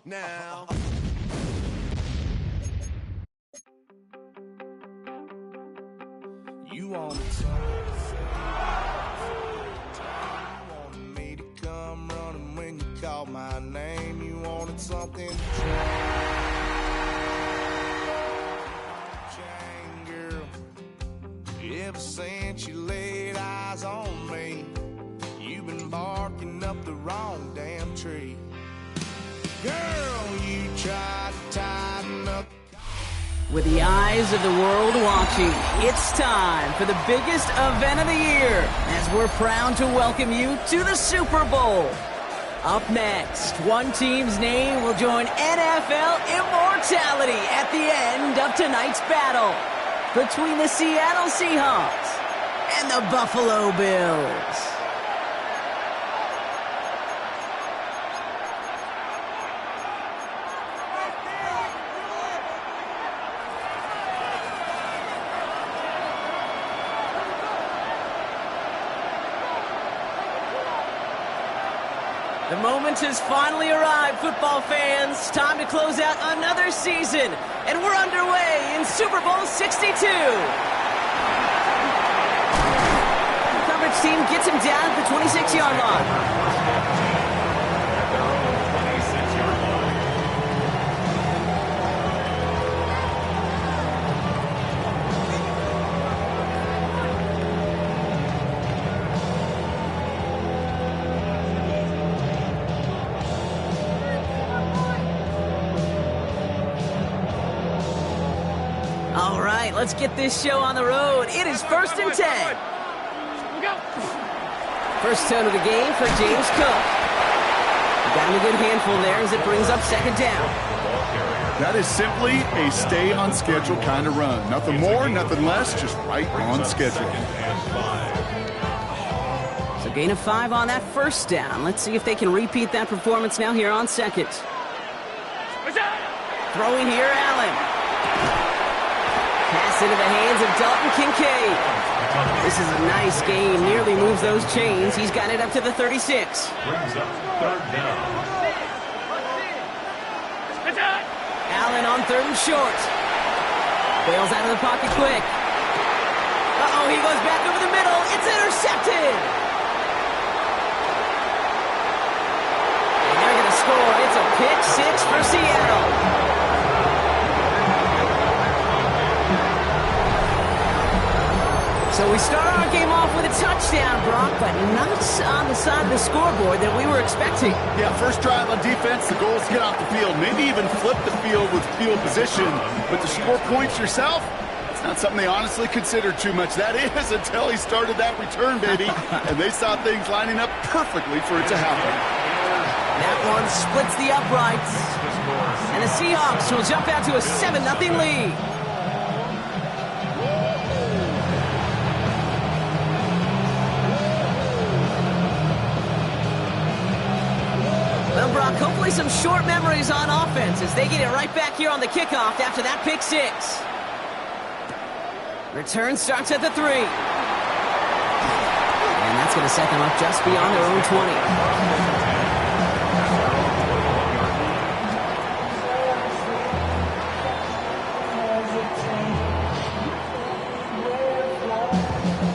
Now. You wanted me to come running when you called my name. You wanted something to change, girl. Ever since you laid eyes on me, you've been barking up the wrong damn tree. Girl, you tried to tighten up. With the eyes of the world watching, it's time for the biggest event of the year as we're proud to welcome you to the Super Bowl. Up next, one team's name will join NFL immortality at the end of tonight's battle between the Seattle Seahawks and the Buffalo Bills. The moment has finally arrived, football fans. Time to close out another season, and we're underway in Super Bowl 62. The coverage team gets him down at the 26-yard line. All right, let's get this show on the road. It is 1st and 10. First tone of the game for James Cook. Got him a good handful there as it brings up 2nd down. That is simply a stay on schedule kind of run. Nothing more, nothing less, just right on schedule. So gain of 5 on that 1st down. Let's see if they can repeat that performance now here on 2nd. Throwing here, Allen. Pass into the hands of Dalton Kincaid. This is a nice game. Nearly moves those chains. He's got it up to the 36. Brings up 3rd down. Allen on 3rd and short. Bails out of the pocket quick. Uh-oh, he goes back over the middle. It's intercepted. And they're going to score. It's a pick 6 for Seattle. So we start our game off with a touchdown, Brock, but not on the side of the scoreboard that we were expecting. Yeah, first drive on defense, the goal is to get off the field, maybe even flip the field with field position. But to score points yourself, it's not something they honestly considered too much. That is until he started that return, baby. And they saw things lining up perfectly for it to happen. That one splits the uprights. And the Seahawks will jump out to a 7-0 lead. Well, Brock, hopefully some short memories on offense as they get it right back here on the kickoff after that pick 6. Return starts at the 3. And that's going to set them up just beyond their own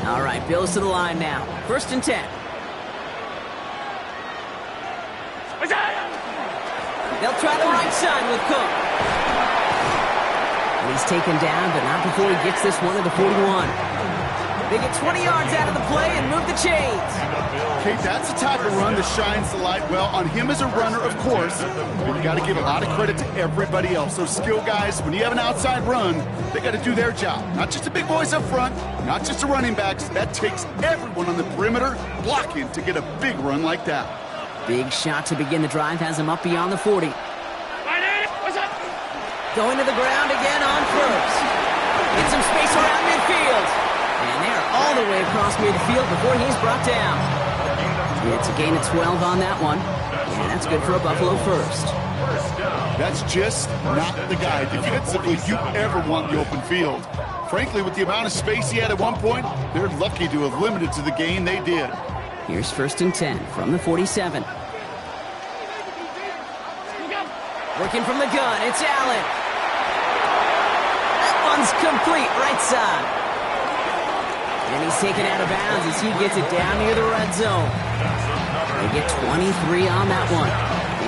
20. All right, Bills to the line now. 1st and 10. They'll try the right side with Cook. And he's taken down, but not before he gets this one to the 41. They get 20 yards out of the play and move the chains. Okay, that's the type of run that shines the light well on him as a runner, of course. But you got to give a lot of credit to everybody else. Those skill guys, when you have an outside run, they got to do their job. Not just the big boys up front, not just the running backs. That takes everyone on the perimeter blocking to get a big run like that. Big shot to begin the drive has him up beyond the 40. Going to the ground again on 1st. Get some space around midfield. And they're all the way across midfield before he's brought down. It's a gain of 12 on that one. And that's good for a Buffalo 1st. That's just not the guy defensively you ever want in the open field. Frankly, with the amount of space he had at one point, they're lucky to have limited to the gain they did. Here's 1st and 10 from the 47. Working from the gun, it's Allen. That one's complete, right side. And he's taken out of bounds as he gets it down near the red zone. They get 23 on that one.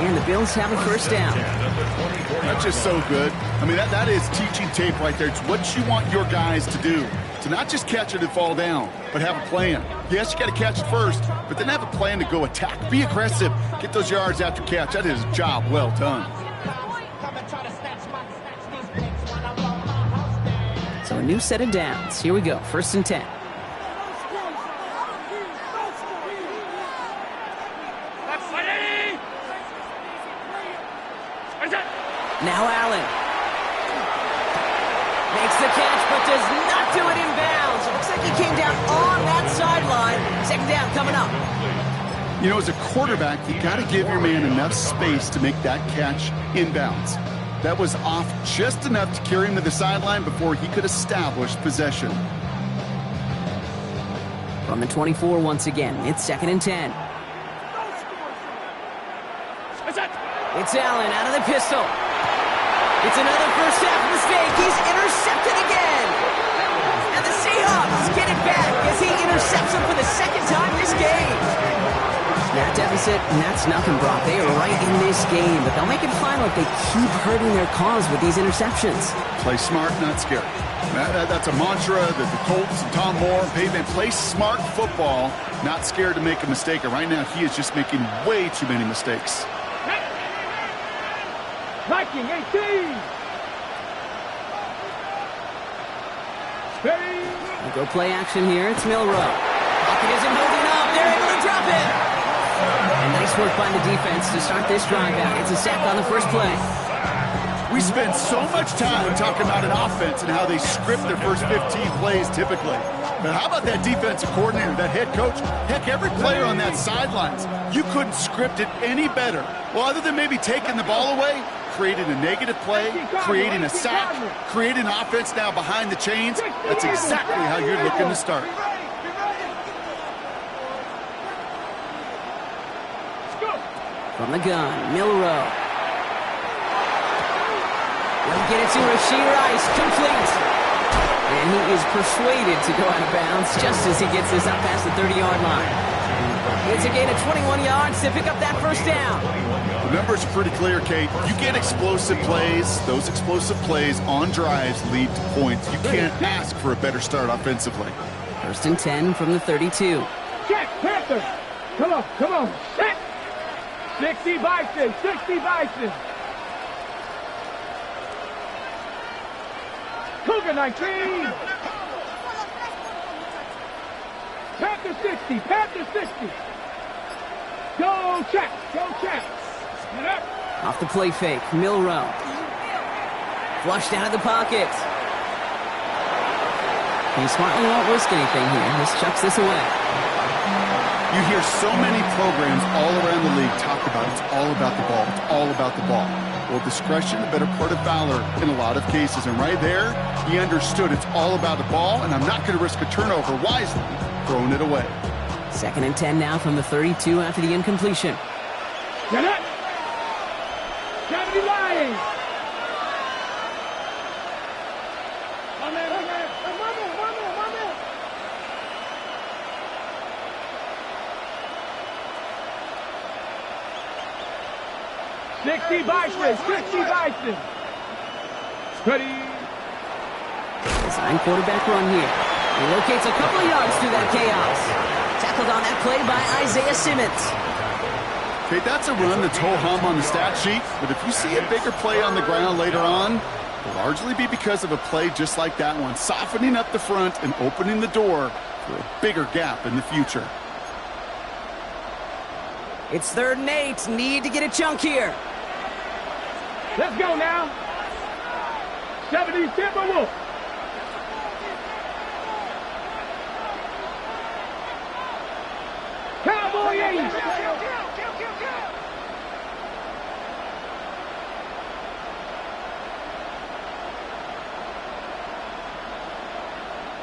And the Bills have a first down. That's just so good. I mean, that is teaching tape right there. It's what you want your guys to do. To not just catch it and fall down, but have a plan. Yes, you got to catch it first, but then have a plan to go attack. Be aggressive. Get those yards after catch. That is a job well done. So a new set of downs. Here we go. 1st and 10. Now Allen makes the catch, but does not do it in bounds. It looks like he came down on that sideline. 2nd down coming up. You know, as a quarterback, you got to give your man enough space to make that catch inbounds. That was off just enough to carry him to the sideline before he could establish possession. From the 24 once again, it's 2nd and 10. It's Allen out of the pistol. It's another first half mistake. He's intercepted again. And the Seahawks get it back as he intercepts him for the 2nd time this game. That deficit, and that's nothing, Brock. They are right in this game, but they'll make it fine like they keep hurting their cause with these interceptions. Play smart, not scared. That's a mantra that the Colts and Tom Moore and Pavement play smart football, not scared to make a mistake. And right now, he is just making way too many mistakes. Viking 18. We'll go play action here. It's Milrow. Pocket isn't holding up. They're able to drop it. And nice work by the defense to start this drive out. It's a sack on the first play. We spend so much time talking about an offense and how they script their first 15 plays typically. But how about that defensive coordinator, that head coach? Heck, every player on that sidelines, you couldn't script it any better. Well, other than maybe taking the ball away, creating a negative play, creating a sack, creating an offense now behind the chains. That's exactly how you're looking to start. From the gun, Milrow. He'll get it to Rashee Rice, complete. And he is persuaded to go out of bounds just as he gets this up past the 30-yard line. It's a gain of 21 yards to pick up that first down. The numbers are pretty clear, Kate. You get explosive plays. Those explosive plays on drives lead to points. You can't ask for a better start offensively. 1st and 10 from the 32. Check, Panther. Come on, come on. Check. 60 Bison, 60 Bison. Cougar 19. Panther 60, Panther 60. Go check, go check. Get up. Off the play fake, Milrow. Flushed out of the pocket. He smartly won't risk anything here. Just chucks this away. You hear so many programs all around the league talk about it's all about the ball. It's all about the ball. Well, discretion, the better part of valor in a lot of cases. And right there, he understood it's all about the ball, and I'm not going to risk a turnover wisely, throwing it away. 2nd and 10 now from the 32 after the incompletion. Get it. 70 Lions. One man. 60 Bison, 60 Bison. Ready. Design quarterback run here. He locates a couple of yards through that chaos. Tackled on that play by Isaiah Simmons. Okay, that's a run that's ho-hum on the stat sheet, but if you see a bigger play on the ground later on, it'll largely be because of a play just like that one, softening up the front and opening the door for a bigger gap in the future. It's 3rd and 8. Need to get a chunk here. Let's go now. 70 Timberwolves. Cowboy 80.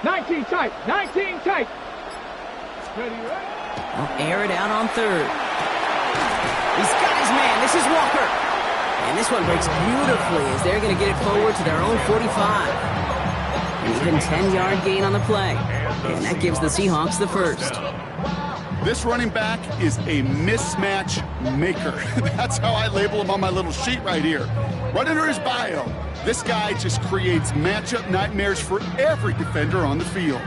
Nineteen tight. 19 tight. Ready, right? Well, air it out on 3rd. He's got his man. This is Walker. And this one breaks beautifully as they're going to get it forward to their own 45. An even 10-yard gain on the play. And that gives the Seahawks the first. This running back is a mismatch maker. That's how I label him on my little sheet right here. Right under his bio, this guy just creates matchup nightmares for every defender on the field.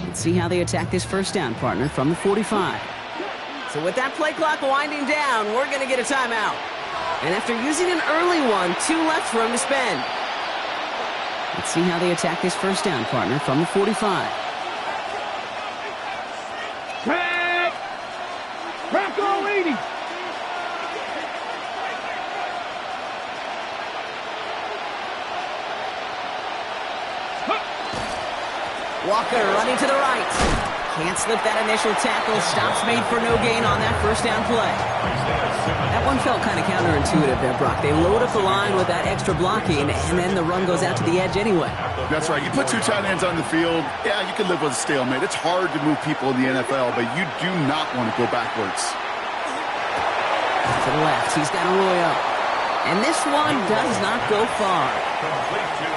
Let's see how they attack this first down, partner, from the 45. So with that play clock winding down, we're going to get a timeout. And after using an early one, 2 left for him to spend. Let's see how they attack this first down, partner, from the 45. Crack all 80. Walker running to the right. Can't slip that initial tackle. Stops made for no gain on that first down play. That one felt kind of counterintuitive there, Brock. They load up the line with that extra blocking, and then the run goes out to the edge anyway. That's right. You put 2 tight ends on the field, yeah, you can live with a stalemate. It's hard to move people in the NFL, but you do not want to go backwards. To the left, he's got a Roy up. And this one does not go far.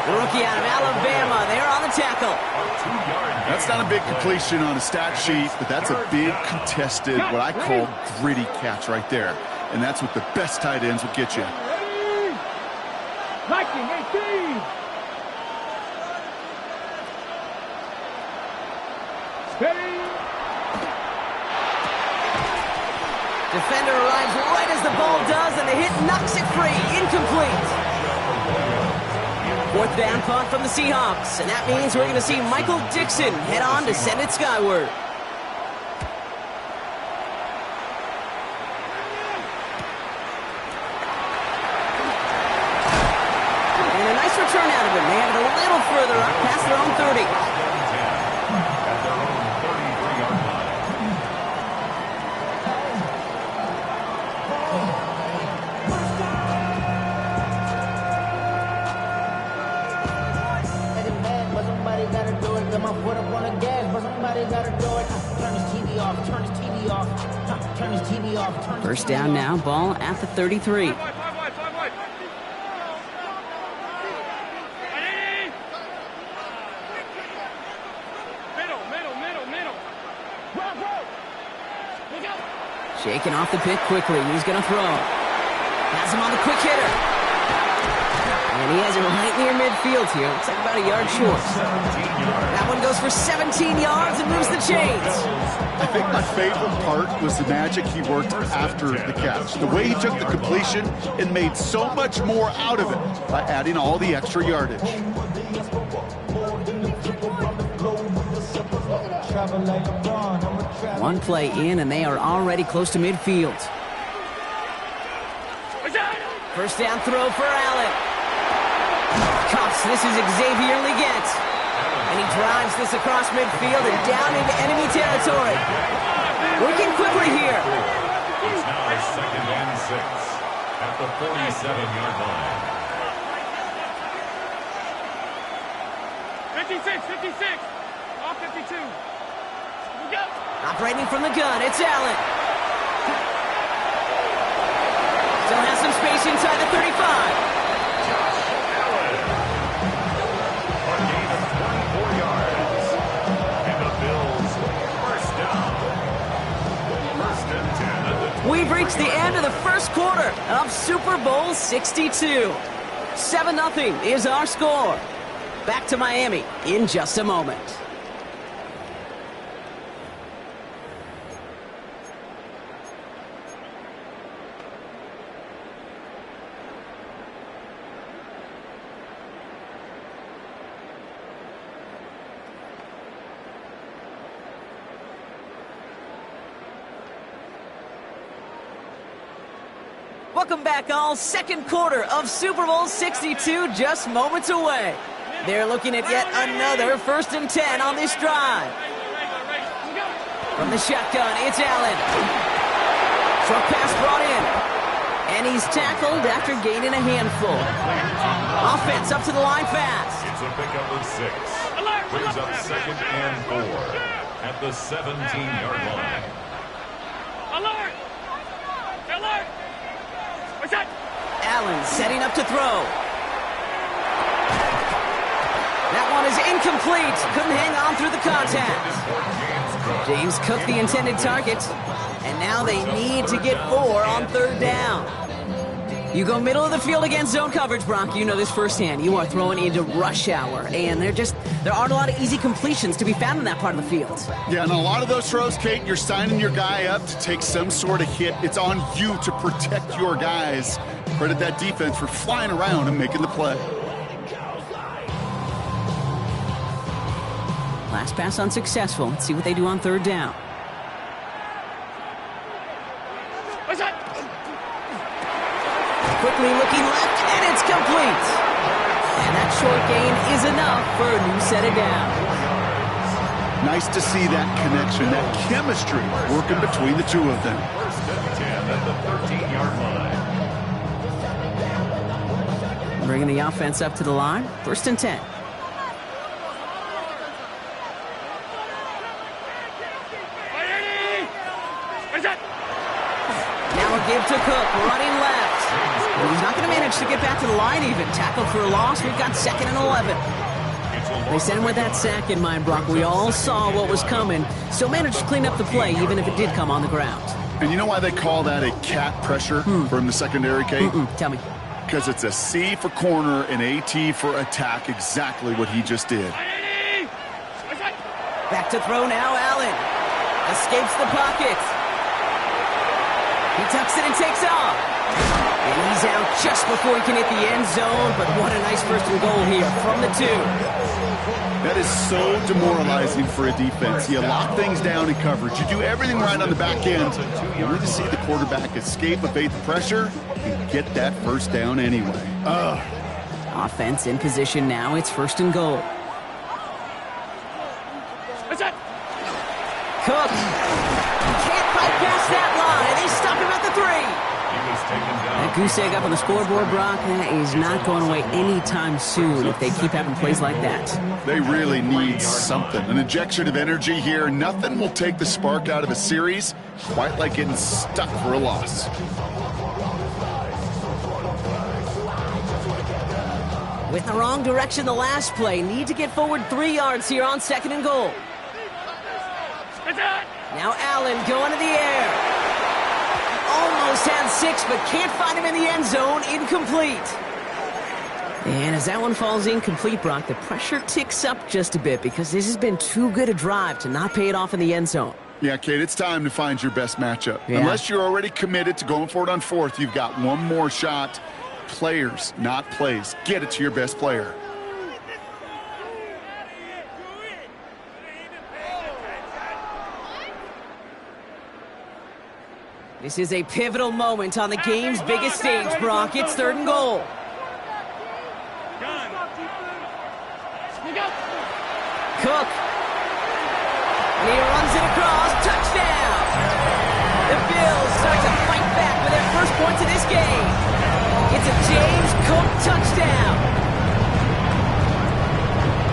The rookie out of Alabama, there on the tackle. That's not a big completion on a stat sheet, but that's a big contested, what I call gritty catch right there. And that's what the best tight ends would get you. Liking 18. Steady. Defender arrives right as the ball does, and the hit knocks it free. Incomplete. 4th down punt from the Seahawks, and that means we're going to see Michael Dixon head on to send it skyward. And a nice return out of him. They have it a little further up past their own 30. First down now, ball at the 33. Middle. Shaking off the pick quickly. He's going to throw. Has him on the quick hitter. And he has it right near midfield here. Looks like about a yard short. That one goes for 17 yards and moves the chains. I think my favorite part was the magic he worked after the catch. The way he took the completion and made so much more out of it by adding all the extra yardage. One play in, and they are already close to midfield. First down throw for Allen. Cuffs, this is Xavier Leggett. And he drives this across midfield and down into enemy territory. Working quickly here. It's now 2nd and 6 at the 47-yard line. 56. Off 52. Go. Operating from the gun, it's Allen. Still has some space inside the 35. We've reached the end of the first quarter of Super Bowl 62. 7-0 is our score. Back to Miami in just a moment. Welcome back, all. Second quarter of Super Bowl 62 just moments away. They're looking at yet another 1st and 10 on this drive. From the shotgun, it's Allen. Short pass brought in. And he's tackled after gaining a handful. Offense up to the line fast. It's a pickup of 6. Brings up 2nd and 4 at the 17-yard line. Alert! Alert! What's that? Allen setting up to throw. That one is incomplete. Couldn't hang on through the contact. James Cook the intended target. And now they need to get 4 on 3rd down. You go middle of the field against zone coverage, Brock. You know this firsthand. You are throwing into rush hour, and there aren't a lot of easy completions to be found in that part of the field. Yeah, and a lot of those throws, Kate, you're signing your guy up to take some sort of hit. It's on you to protect your guys. Credit that defense for flying around and making the play. Last pass unsuccessful. Let's see what they do on 3rd down. What's that? Quickly looking left, and it's complete. And that short gain is enough for a new set of downs. Nice to see that connection, that chemistry working between the two of them. 1st and 10 at the 13-yard line. Bringing the offense up to the line. 1st and 10. Now a give to Cook, running left. He's not going to manage to get back to the line even. Tackled for a loss. We've got 2nd and 11. They sent him with that sack in mind, Brock. We all saw what was coming. Still managed to clean up the play, even if it did come on the ground. And you know why they call that a cat pressure from the secondary, Kate? Tell me. Because it's a C for corner and AT for attack, exactly what he just did. Back to throw now, Allen. Escapes the pocket. He tucks it and takes off. And he's out just before he can hit the end zone, but what a nice 1st and goal here from the 2. That is so demoralizing for a defense. You lock things down in coverage. You do everything right on the back end. You need to see the quarterback escape, evade the pressure, and get that 1st down anyway. Offense in position now. It's 1st and goal. What's that? Cook. Can't fight past that line, and they stop him at the 3. That goose egg up on the scoreboard, Brock, that is not going away anytime soon if they keep having plays like that. They really need something. An injection of energy here. Nothing will take the spark out of a series quite like getting stuck for a loss. With the wrong direction the last play. Need to get forward 3 yards here on 2nd and goal. Now Allen going to the air. Almost had 6, but can't find him in the end zone. Incomplete. And as that one falls incomplete, Brock, the pressure ticks up just a bit because this has been too good a drive to not pay it off in the end zone. Yeah, Kate, it's time to find your best matchup. Yeah. Unless you're already committed to going for it on 4th, you've got one more shot. Players, not plays. Get it to your best player. This is a pivotal moment on the game's biggest stage, Brock. It's 3rd and goal. Cook. And he runs it across. Touchdown. The Bills start to fight back for their first points of this game. It's a James Cook touchdown.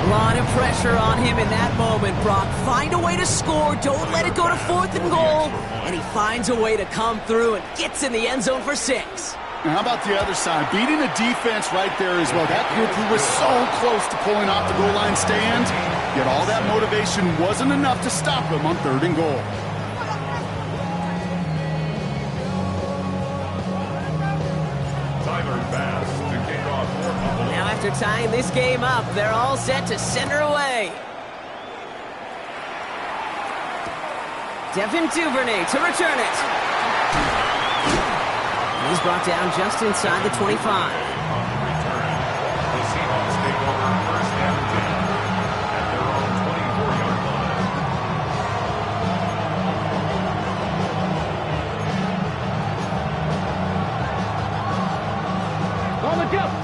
A lot of pressure on him in that moment, Brock. Find a way to score. Don't let it go to 4th and goal. And he finds a way to come through and gets in the end zone for 6. And how about the other side? Beating the defense right there as well. That group who was so close to pulling off the goal line stand, yet all that motivation wasn't enough to stop them on 3rd and goal. Now after tying this game up, they're all set to send her away. Devin Duvernay to return it. He's brought down just inside the 25.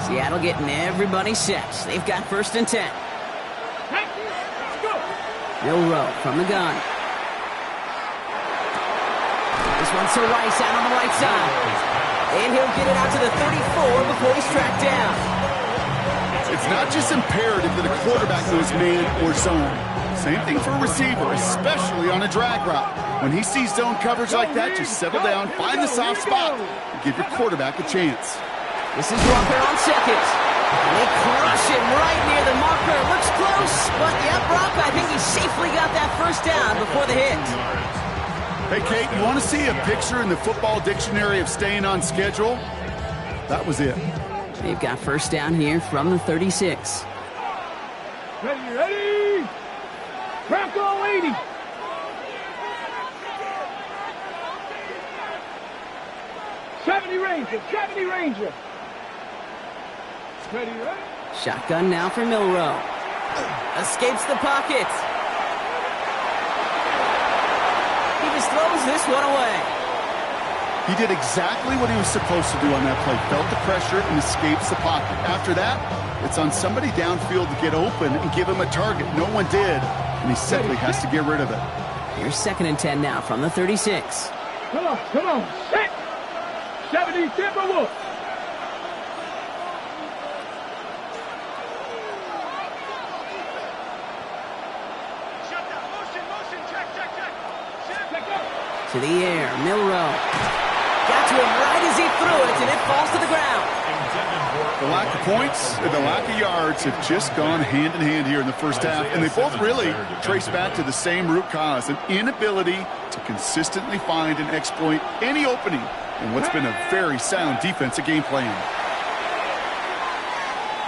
Seattle getting everybody set. They've got 1st and 10. Milrow from the gun. This one's to Rice out on the right side. And he'll get it out to the 34 before he's tracked down. It's not just imperative that a quarterback knows man or zone. Same thing for a receiver, especially on a drag route. When he sees zone coverage like that, just settle down, find the soft spot, and give your quarterback a chance. This is Walker on second. And they crush him right near the marker. Looks close, but yeah, Brock, I think he safely got that first down before the hit. Hey, Kate, you want to see a picture in the football dictionary of staying on schedule? That was it. They've got first down here from the 36. Ready? Crackle 80. '70 Ranger. Ready? Shotgun now for Milrow. Escapes the pocket. He just throws this one away. He did exactly what he was supposed to do on that play. Felt the pressure and escapes the pocket. After that, it's on somebody downfield to get open and give him a target. No one did, and he simply has to get rid of it. Here's 2nd and 10 now from the 36. Come on. Set. 70 Timberwolves. To the air, Milrow. Got to him right as he threw it, and it falls to the ground. The lack of points and the lack of yards have just gone hand in hand here in the first half, and they both really trace back to the same root cause, an inability to consistently find and exploit any opening in what's been a very sound defensive game plan.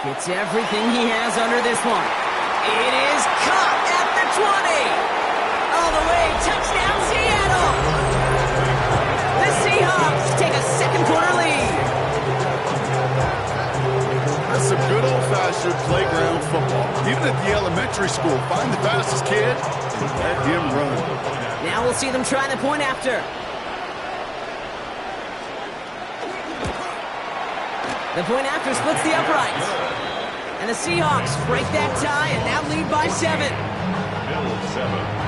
Gets everything he has under this one. It is caught at the 20. All the way, touchdown Seattle. The Seahawks take a second-quarter lead. That's some good old-fashioned playground football. Even at the elementary school, find the fastest kid and let him run. Now we'll see them try the point after. The point after splits the uprights. And the Seahawks break that tie and now lead by 7. Middle 7.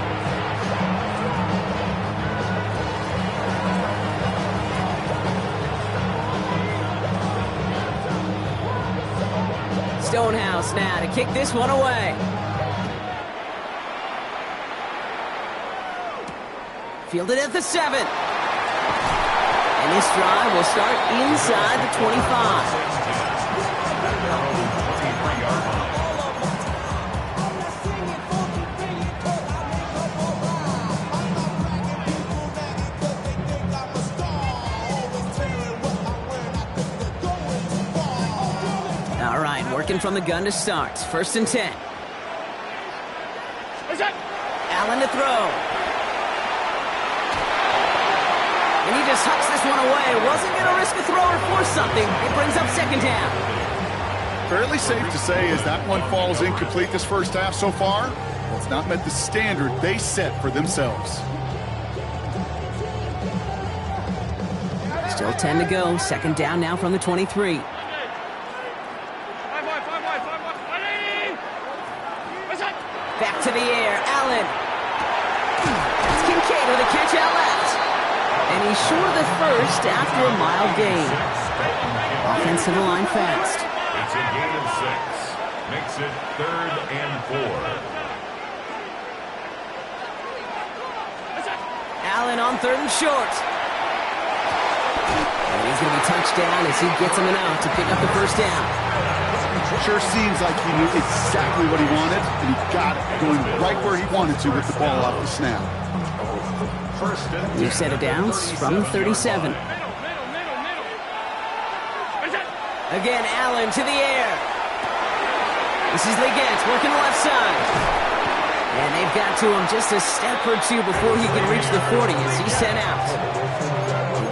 Stonehouse now to kick this one away. Fielded at the 7. And this drive will start inside the 25. All right, working from the gun to start. 1st and 10. Allen to throw. And he just hucks this one away. Wasn't going to risk a throw or force something. It brings up 2nd down. Fairly safe to say as that one falls incomplete this first half so far, it's not met the standard they set for themselves. Still 10 to go. 2nd down now from the 23. Back to the air, Allen. That's Kincaid with a catch out left. And he's short of the first after a mild gain. Offensive line fast. It's a gain of 6. Makes it 3rd and 4. Allen on 3rd and short. And he's going to be touched down as he gets him an out to pick up the first down. Sure seems like he knew exactly what he wanted, and he got it, going right where he wanted to with the ball off the snap. New set of downs from the 37. Again, Allen to the air. This is Liggett working the left side. And they've got to him just a step or two before he can reach the 40 as he's sent out.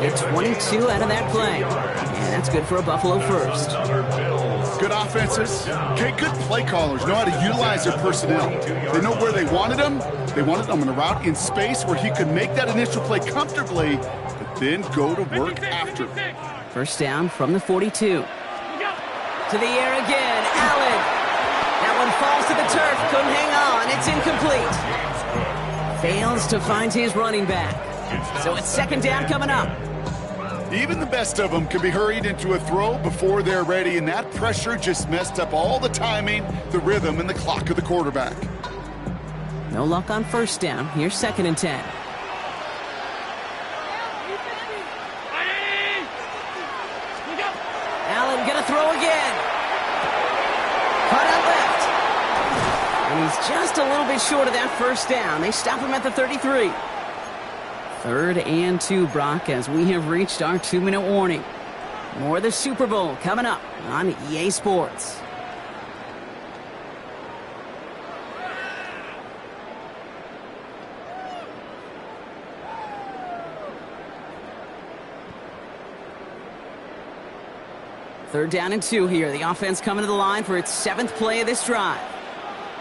He gets 22 out of that play. And that's good for a Buffalo first. Good offenses. Okay, good play callers know how to utilize their personnel. They know where they wanted them. They wanted them on a route in space where he could make that initial play comfortably, but then go to work after. First down from the 42. To the air again, Allen. That one falls to the turf, couldn't hang on, it's incomplete. Fails to find his running back. So it's second down coming up. Even the best of them can be hurried into a throw before they're ready, and that pressure just messed up all the timing, the rhythm, and the clock of the quarterback. No luck on first down. Here's second and 10. Allen gonna throw again. Cut out left. And he's just a little bit short of that first down. They stop him at the 33. Third and 2, Brock, as we have reached our 2-minute warning. More of the Super Bowl coming up on EA Sports. Third down and 2 here. The offense coming to the line for its 7th play of this drive.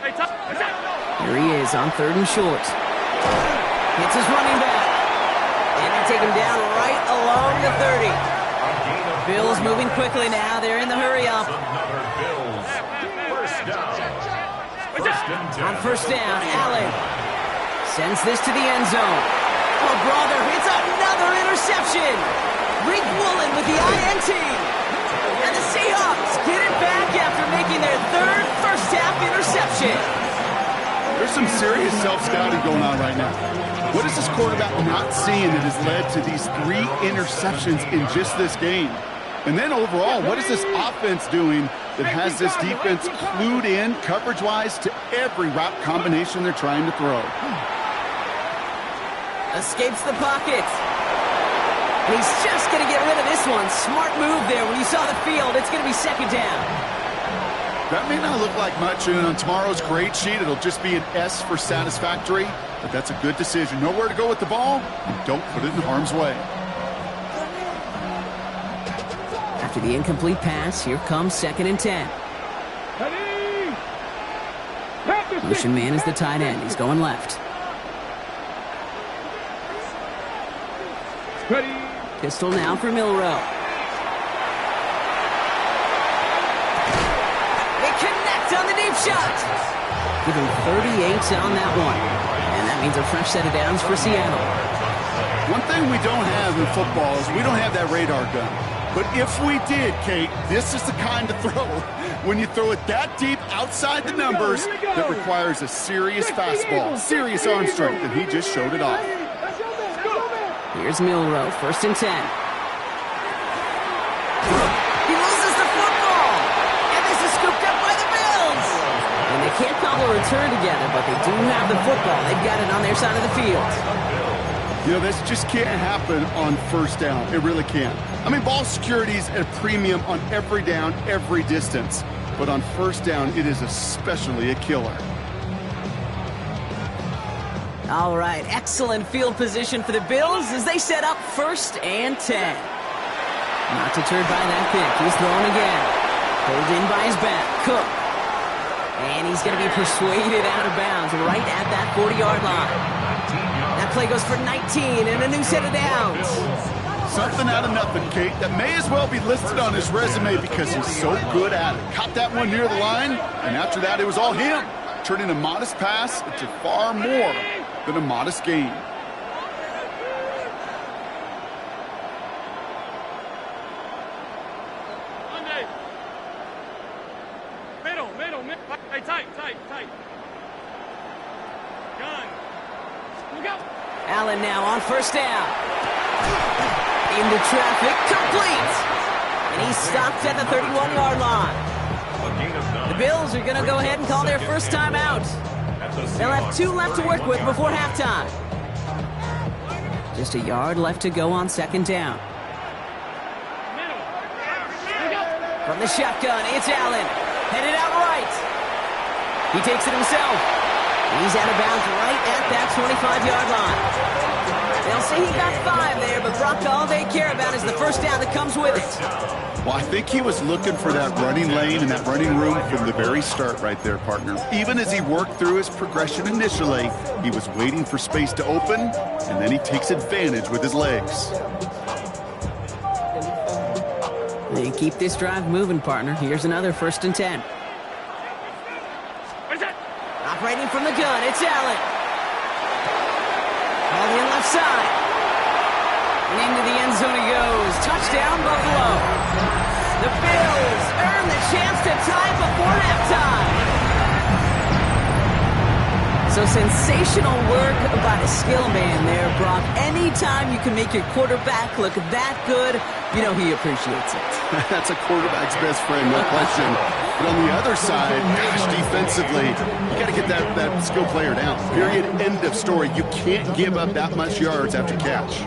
Here he is on 3rd and short. Hits his running back. And they take him down right along the 30. Bills moving quickly now. They're in the hurry up. On first down, Allen sends this to the end zone. Oh, brother, it's another interception. Rick Woolen with the INT. And the Seahawks get it back after making their 3rd first-half interception. There's some serious self-scouting going on right now. What is this quarterback not seeing that has led to these 3 interceptions in just this game? And then overall, what is this offense doing that has this defense clued in coverage-wise to every route combination they're trying to throw? Escapes the pocket. And he's just going to get rid of this one. Smart move there. When you saw the field, it's going to be second down. That may not look like much, and on tomorrow's grade sheet, it'll just be an S for satisfactory, but that's a good decision. Know where to go with the ball, and don't put it in harm's way. After the incomplete pass, here comes second and 10. Motion man is the tight end. He's going left. Pistol now for Milrow. They connect on the deep shot. Give him 38 on that one. And that means a fresh set of downs for Seattle. One thing we don't have in football is we don't have that radar gun. But if we did, Kate, this is the kind of throw when you throw it that deep outside the numbers that requires a serious fastball, serious arm strength, and he just showed it off. Here's Milrow, first and 10. He loses the football! And this is scooped up by the Bills! And they can't cobble a return together, but they do have the football. They've got it on their side of the field. You know, this just can't happen on first down. It really can't. I mean, ball security is at a premium on every down, every distance. But on first down, it is especially a killer. All right, excellent field position for the Bills as they set up first and 10. Not deterred by that pick. He's throwing again. Pulled in by his back. Cook. And he's going to be persuaded out of bounds right at that 40-yard line. That play goes for 19 and a new set of downs. Something out of nothing, Kate, that may as well be listed on his resume because he's so good at it. Caught that one near the line, and after that, it was all him. Turning a modest pass into far more than a modest gain. Middle. Hey, tight. Gun. Look out. Allen now on first down. Into traffic, complete. And he's stopped at the 31-yard line. The Bills are going to go ahead and call their first timeout. They'll have 2 left to work with before halftime. Just a yard left to go on second down. From the shotgun, it's Allen. Headed out right. He takes it himself. He's out of bounds right at that 25-yard line. They'll say he got 5 there, but Brock, all they care about is the first down that comes with it. Well, I think he was looking for that running lane and that running room from the very start right there, partner. Even as he worked through his progression initially, he was waiting for space to open, and then he takes advantage with his legs. They keep this drive moving, partner. Here's another first and 10. Operating from the gun, it's Allen. All in left side. And into the end zone he goes. Touchdown, Buffalo. The Bills earn the chance to tie before halftime. So sensational work by the skill man there, Brock. Anytime you can make your quarterback look that good, you know he appreciates it. That's a quarterback's best friend, no question. But on the other side, gosh, defensively, you got to get that skill player down. Period. End of story. You can't give up that much yards after catch.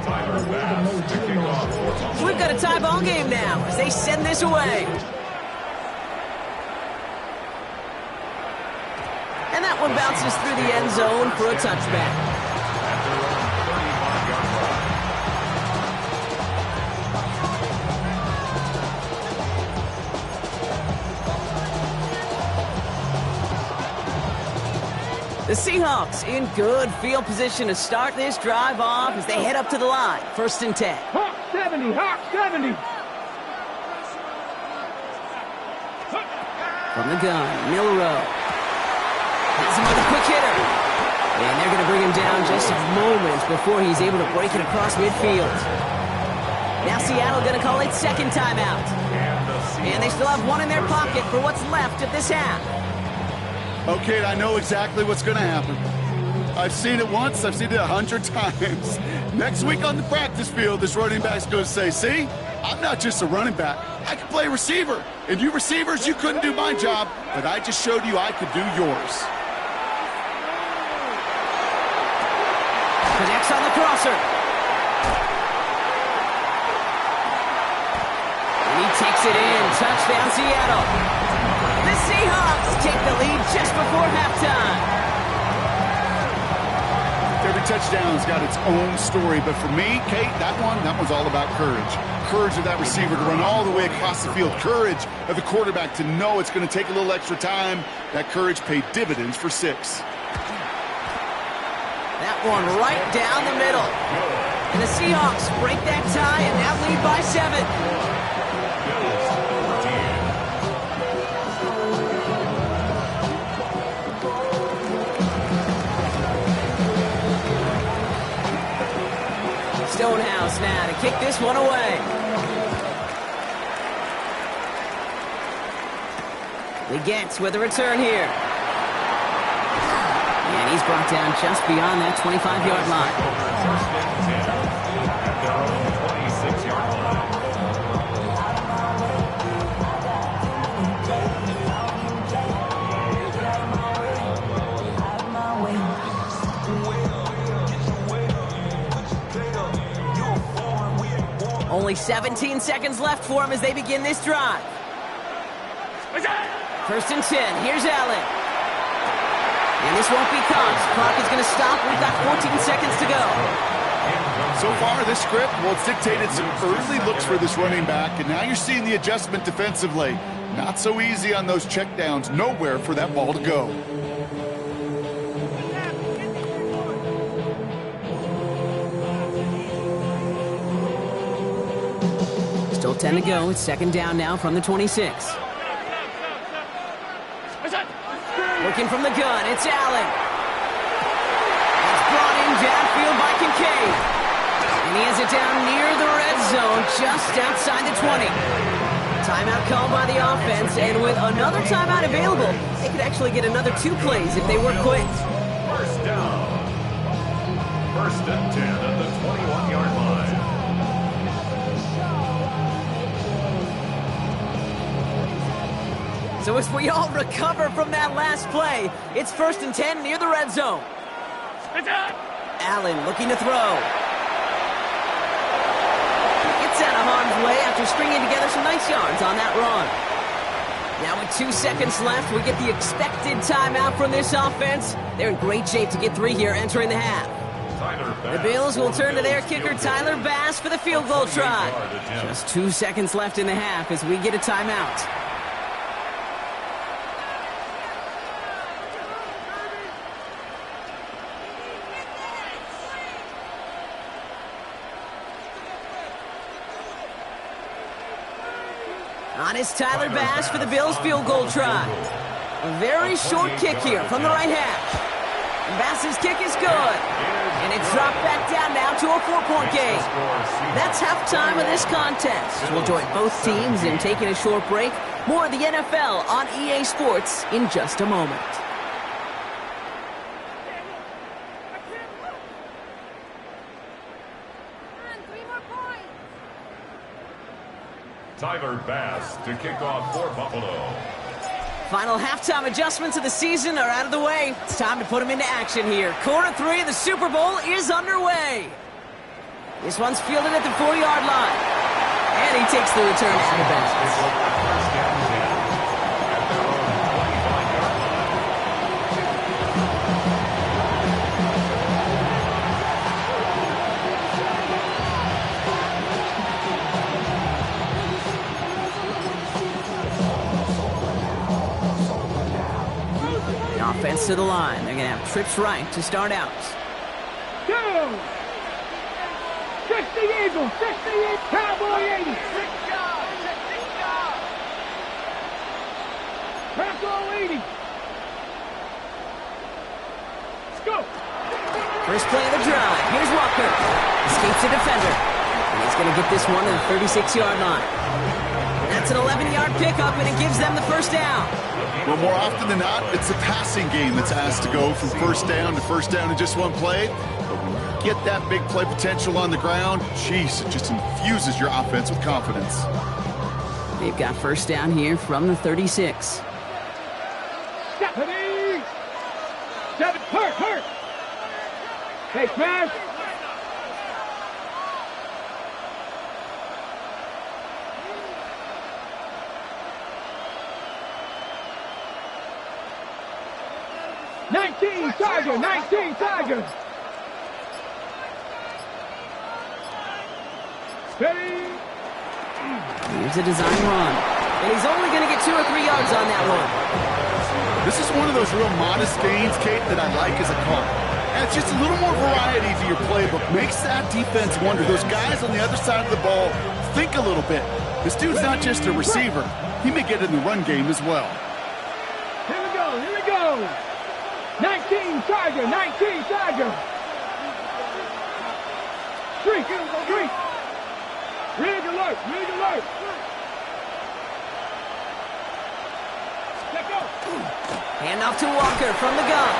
We've got a tie ball game now as they send this away. And that one bounces through the end zone for a touchback. The Seahawks in good field position to start this drive off as they head up to the line. 1st and 10. Hawk 70, Hawk 70. From the gun, Milrow. Hits him with a quick hitter. And they're going to bring him down just a moment before he's able to break it across midfield. Now Seattle going to call it second timeout. And they still have one in their pocket for what's left of this half. Okay, I know exactly what's going to happen. I've seen it once, I've seen it 100 times. Next week on the practice field, this running back's going to say, see, I'm not just a running back. I can play receiver. And you receivers, you couldn't do my job, but I just showed you I could do yours. Connects on the crosser. And he takes it in. Touchdown, Seattle. The Seahawks take the lead just before halftime. Every touchdown's got its own story, but for me, Kate, that one's all about courage. Courage of that receiver to run all the way across the field. Courage of the quarterback to know it's going to take a little extra time. That courage paid dividends for 6. That one right down the middle. And the Seahawks break that tie and now lead by 7. Stonehouse now to kick this one away. Legets with a return here. And he's brought down just beyond that 25-yard line. First and 10 at their own 26-yard line. Only 17 seconds left for him as they begin this drive. 1st and 10. Here's Allen. And this won't be caught. Clock is going to stop. We've got 14 seconds to go. So far, this script, well, it's dictated some early looks for this running back, and now you're seeing the adjustment defensively. Not so easy on those checkdowns. Nowhere for that ball to go. Still 10 to go. It's 2nd down now from the 26. Working from the gun, it's Allen. It's brought in downfield by Kincaid. And he has it down near the red zone, just outside the 20. Timeout called by the offense, and with another timeout available, they could actually get another 2 plays if they work quick. First down. 1st and 10 at the 21-yard line. So as we all recover from that last play, it's 1st and 10 near the red zone. Allen looking to throw. Gets out of harm's way after stringing together some nice yards on that run. Now with 2 seconds left, we get the expected timeout from this offense. They're in great shape to get 3 here entering the half. The Bills will turn to their kicker, Tyler Bass, for the field goal try. Just 2 seconds left in the half as we get a timeout. On is Tyler Bass for the Bills field goal try. A very short kick here from the right hash. Bass's kick is good. And It's dropped back down now to a 4-point game. That's halftime of this contest. We'll join both teams in taking a short break. More of the NFL on EA Sports in just a moment. Tyler Bass to kick off for Buffalo. Final halftime adjustments of the season are out of the way. It's time to put them into action here. Quarter 3 of the Super Bowl is underway. This one's fielded at the 40-yard line. And he takes the return to the basket. Offense to the line. They're going to have trips right to start out. 2. 60 Eagles, 60 Cowboy 80. 6 yards, 16 yards. Pass all 80. Let's go. First play of the drive. Here's Walker. Escapes the defender. And he's going to get this one to the 36-yard line. That's an 11-yard pickup, and it gives them the first down. Well, more often than not, it's the passing game that's asked to go from first down in just one play. But when you get that big play potential on the ground, jeez, it just infuses your offense with confidence. They've got first down here from the 36. Stephanie! Hurt! Hey, smash! Tiger, 19 Tiger. Steady. Here's a design run. And he's only going to get 2 or 3 yards on that one. This is one of those real modest gains, Kate, that I like as a call. And it's just a little more variety to your playbook. Makes that defense wonder. Those guys on the other side of the ball think a little bit. This dude's not just a receiver. He may get in the run game as well. Here we go. 19 Tiger, 19 Tiger. Streak. Rig alert. Let go. Hand off to Walker from the gun.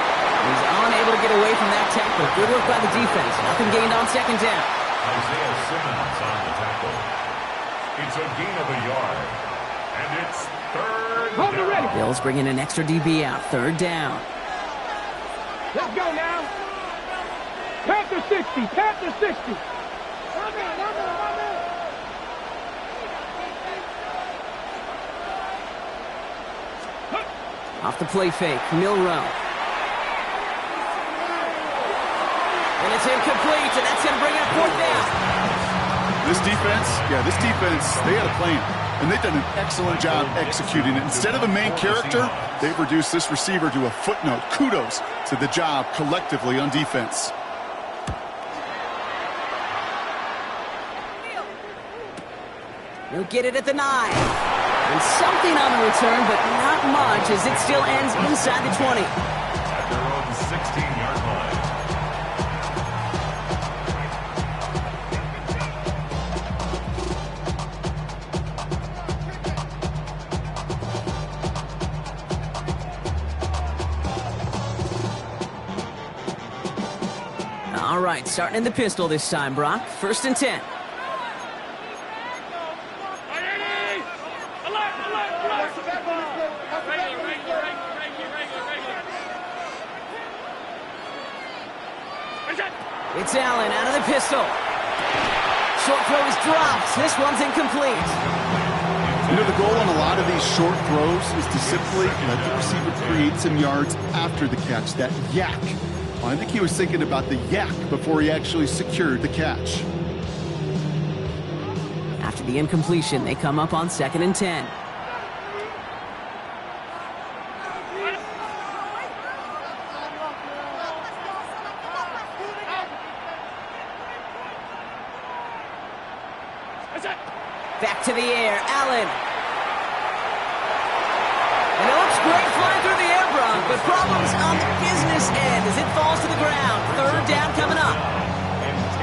He's unable to get away from that tackle. Good work by the defense. Nothing gained on second down. Isaiah Simmons on the tackle. It's a gain of a yard. And it's third down. Ready. Bills bringing an extra DB out. Third down. Let's go now. Panther 60. Off the play fake, Milrow. And it's incomplete, and that's going to bring up fourth down. This defense, they had a plan. And they've done an excellent job executing it. Instead of the main character, they've reduced this receiver to a footnote. Kudos to the job collectively on defense. He'll get it at the 9. And something on the return, but not much, as it still ends inside the 20. At their own 16-yard line. All right, starting in the pistol this time, Brock. 1st and 10. It's Allen out of the pistol. Short throw is dropped. This one's incomplete. You know, the goal on a lot of these short throws is to simply let the receiver create some yards after the catch, that yak. Well, I think he was thinking about the yak before he actually secured the catch. After the incompletion, they come up on 2nd and 10. Back to the air, Allen. And it looks great flying through the air, Brock, but problems on the business end as it falls to the ground. 3rd down coming up.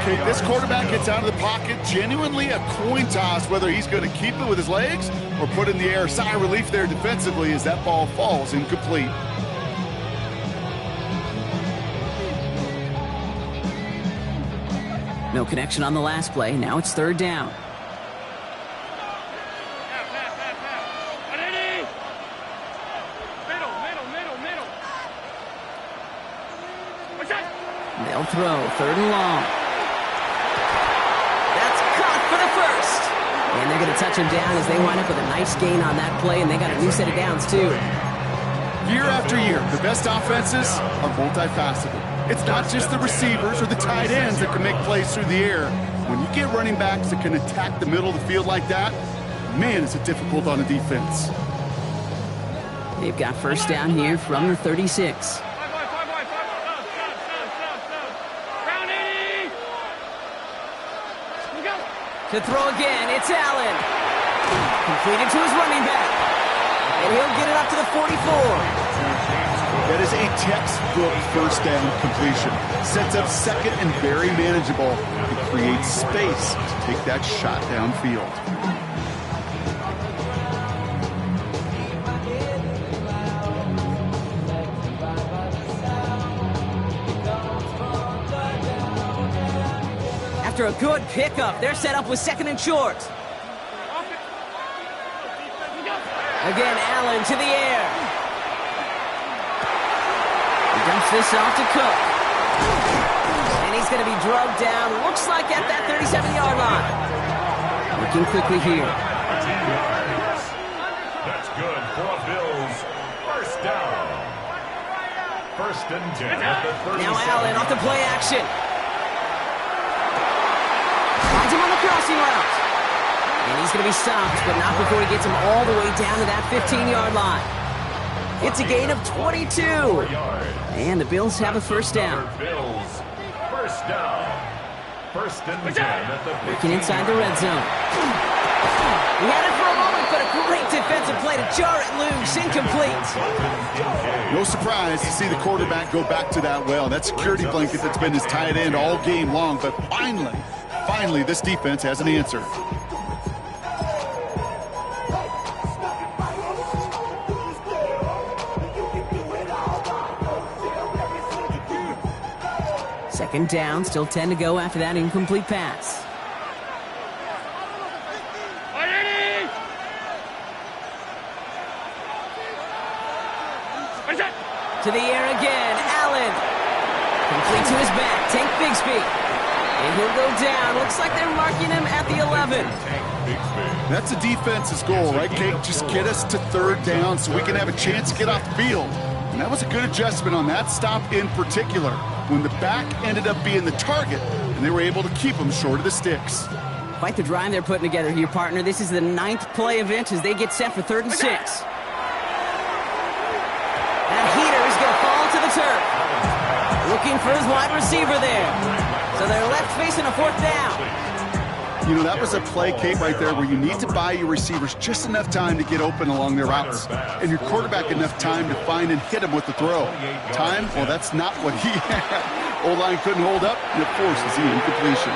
Kate. This quarterback gets out of the pocket, genuinely a coin toss whether he's going to keep it with his legs or put it in the air. Sigh of relief there defensively as that ball falls incomplete. No connection on the last play. Now it's third down. They'll throw, third and long. That's caught for the first. And they're going to touch him down as they wind up with a nice gain on that play, and they got a new set of downs, too. Year after year, the best offenses are multifaceted. It's not just the receivers or the tight ends that can make plays through the air. When you get running backs that can attack the middle of the field like that, man, is it difficult on a defense. They've got first down here from their 36. To throw again, it's Allen. Completed to his running back. And he'll get it up to the 44. That is a textbook first down completion. Sets up second and very manageable. It creates space to take that shot downfield. After a good pickup, they're set up with second and short. Again, Allen to the air. He dumps this off to Cook. And he's going to be drugged down, looks like at that 37-yard line. Looking quickly here. That's good for a Bills first down. First and 10 at the 37. Now Allen off the play action. Finds him on the crossing route. And he's going to be stopped, but not before he gets him all the way down to that 15-yard line. It's a gain of 22. And the Bills have a first down. Bills first down. First and 10 at the 15. Working inside the red zone. He had it for a moment, but a great defensive play to jar it loose. Incomplete. No surprise to see the quarterback go back to that well. That security blanket that's been his tight end all game long, but finally, this defense has an answer. Second down, still 10 to go after that incomplete pass. To the air again, Allen. Complete to his back, Tank Bigsby. And he'll go down. Looks like they're marking him at the 11. That's a defense's goal, right, Kate? Just get us to third down so we can have a chance to get off the field. And that was a good adjustment on that stop in particular, when the back ended up being the target, and they were able to keep him short of the sticks. Quite the drive they're putting together here, partner. This is the 9th play event as they get set for third and 6. That heater is going to fall to the turf. Looking for his wide receiver there. So they're left facing a fourth down. You know, that was a play, Kate, right there where you need to buy your receivers just enough time to get open along their routes, and your quarterback enough time to find and hit him with the throw. Time? Well, that's not what he had. O-line couldn't hold up, and it forces the incompletion.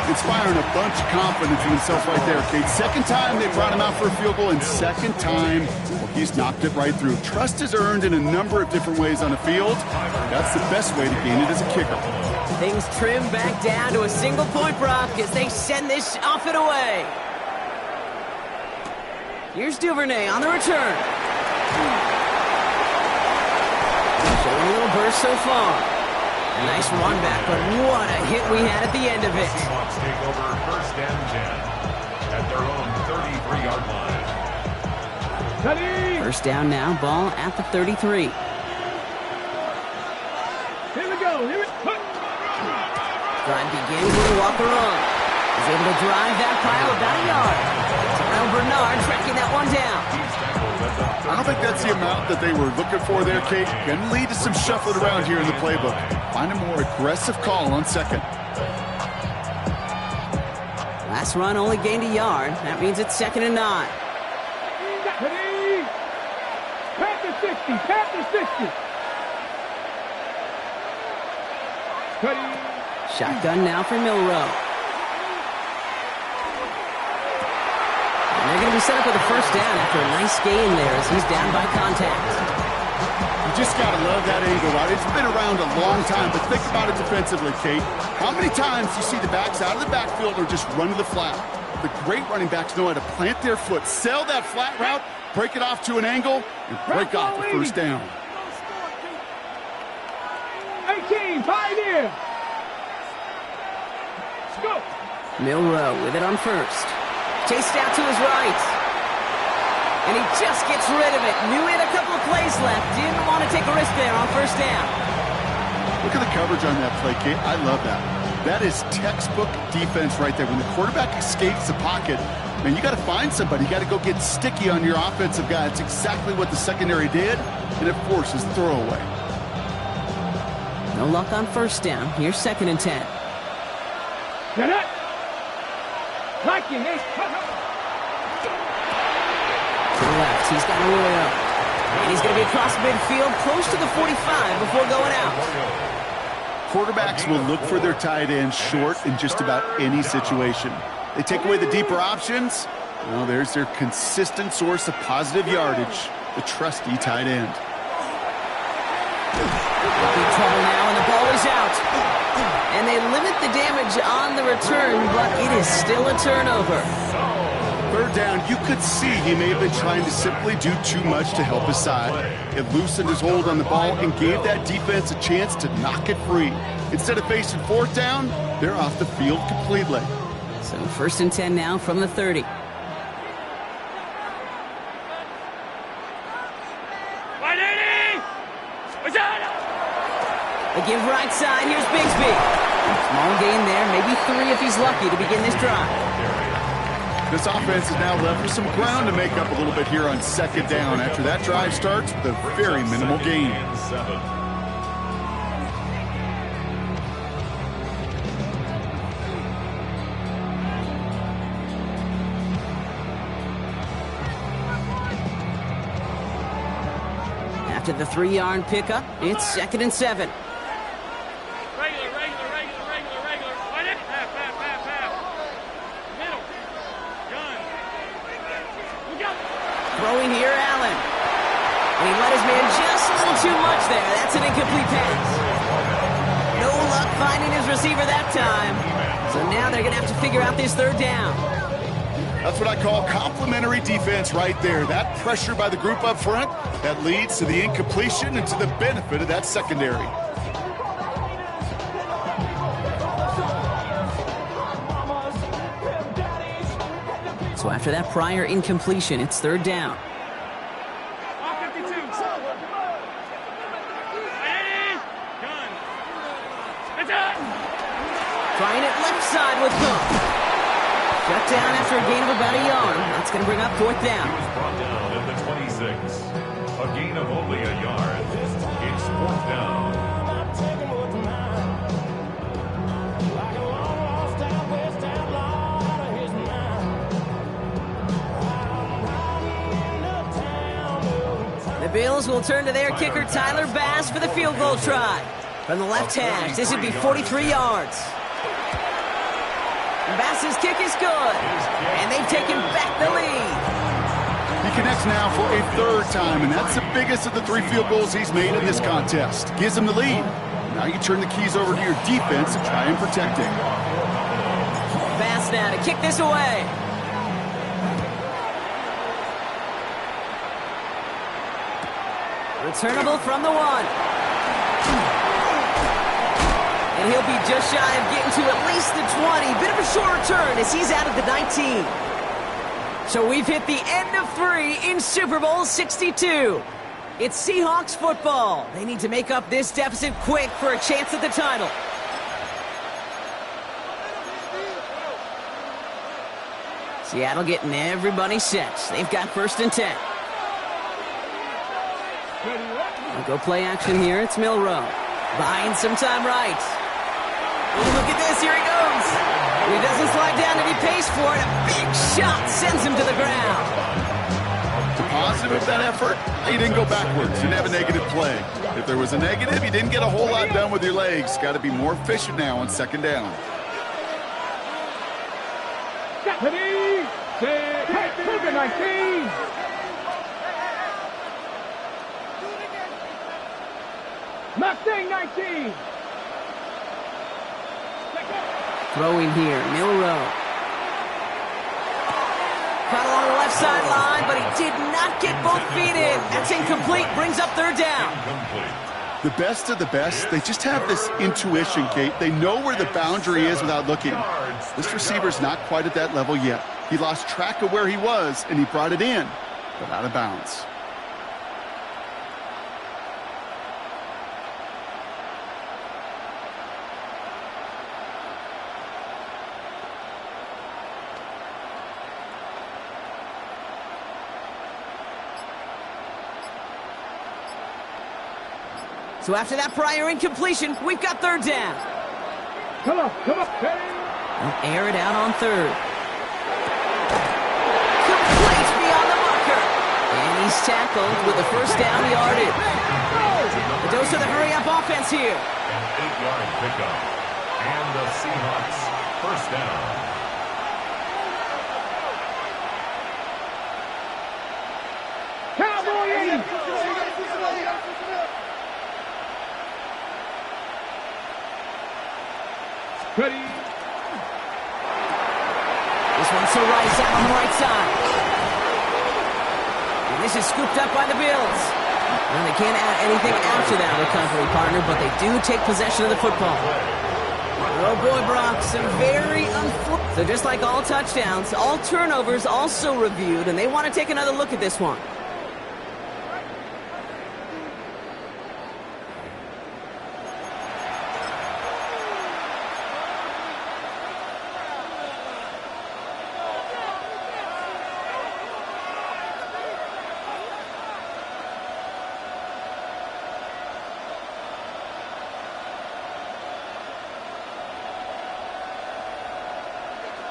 Inspiring a bunch of confidence in himself right there, Kate. Second time they brought him out for a field goal, and second time, well, he's knocked it right through. Trust is earned in a number of different ways on the field. That's the best way to gain it as a kicker. Things trim back down to a single-point drop as they send this off and away. Here's Duvernay on the return. Showing a little burst so far. A nice run back, but what a hit we had at the end of it. Seahawks take over first and 10 at their own 33-yard line. First down now, ball at the 33. Here we go. Drive begins with a walk run. He's able to drive that pile about a yard. Terrell Bernard tracking that one down. I don't think that's the amount that they were looking for there, Kate. Can lead to some shuffling around here in the playbook. Find a more aggressive call on second. Last run only gained a yard. That means it's 2nd and 9. Pat the 60. Pat the 60. Cuddy. Shotgun now for Milrow. And they're going to be set up with a first down after a nice gain there as he's down by contact. You just got to love that angle, right? It's been around a long time, but think about it defensively, Kate. How many times do you see the backs out of the backfield or just run to the flat? The great running backs know how to plant their foot, sell that flat route, break it off to an angle, and break off the first down. 18, Pioneer. Let's go. Milrow with it on first. Chased out to his right. And he just gets rid of it. Knew he had a couple of plays left. Didn't want to take a risk there on first down. Look at the coverage on that play, Kate. I love that. That is textbook defense right there. When the quarterback escapes the pocket, man, you got to find somebody. You got to go get sticky on your offensive guy. It's exactly what the secondary did, and it forces the throwaway. No luck on first down. Here's 2nd and 10. Get it. Liking this. To the left, he's got Arroyo. And he's going to be across midfield, close to the 45 before going out. Quarterbacks will look for their tight ends short in just about any situation. They take away the deeper options. Well, there's their consistent source of positive yardage, the trusty tight end. Big trouble now, and the ball is out. And they limit the damage on the return, but it is still a turnover. 3rd down, you could see he may have been trying to simply do too much to help his side. It loosened his hold on the ball and gave that defense a chance to knock it free. Instead of facing 4th down, they're off the field completely. So 1st and 10 now from the 30. They give right side. Here's Bigsby. Small gain there, maybe 3 if he's lucky to begin this drive. This offense is now left with some ground to make up a little bit here on 2nd down after that drive starts with a very minimal gain. After the 3-yard pickup, it's 2nd and 7. Throwing here, Allen. And he let his man just a little too much there. That's an incomplete pass. No luck finding his receiver that time. So now they're going to have to figure out this 3rd down. That's what I call complimentary defense right there. That pressure by the group up front, that leads to the incompletion and to the benefit of that secondary. So after that prior incompletion, it's 3rd down. Trying it left side with Cook. Shut down after a gain of about a yard. That's going to bring up 4th down. He was brought down at the 26. A gain of only a yard. It's 4th down. The Bills will turn to their kicker, Tyler Bass, for the field goal try. From the left hash, this would be 43 yards. Bass's kick is good, and they've taken back the lead. He connects now for a 3rd time, and that's the biggest of the 3 field goals he's made in this contest. Gives him the lead. Now you turn the keys over to your defense and try and protect him. Bass now to kick this away. Returnable from the 1. And he'll be just shy of getting to at least the 20. Bit of a short return as he's out of the 19. So we've hit the end of 3 in Super Bowl 62. It's Seahawks football. They need to make up this deficit quick for a chance at the title. Seattle getting everybody set. They've got 1st and 10. We'll go play action here. It's Milrow. Buying some time right. Ooh, look at this. Here he goes. He doesn't slide down and he pays for it. A big shot sends him to the ground. The positive of that effort, he didn't go backwards, didn't have a negative play. If there was a negative, you didn't get a whole lot done with your legs. Got to be more efficient now on second down. Cougar 19. Mustang 19. Throwing here, Milrow. Caught along the left sideline, but he did not get both feet in. That's incomplete, brings up third down. The best of the best, they just have this intuition, Kate. They know where the boundary is without looking. This receiver's not quite at that level yet. He lost track of where he was, and he brought it in, but out of bounds. So after that prior incompletion, we've got third down. Come on. They'll air it out on third. Complete beyond the marker. And he's tackled with the first down yardage. The dose of the hurry-up offense here. An 8-yard pickup. And the Seahawks first down. Ready. This one's to Rice out on the right side. And this is scooped up by the Bills. Well, they can't add anything after that recovery, partner, but they do take possession of the football. Oh boy, Brock, some very unfortunate. So just like all touchdowns, all turnovers also reviewed, and they want to take another look at this one.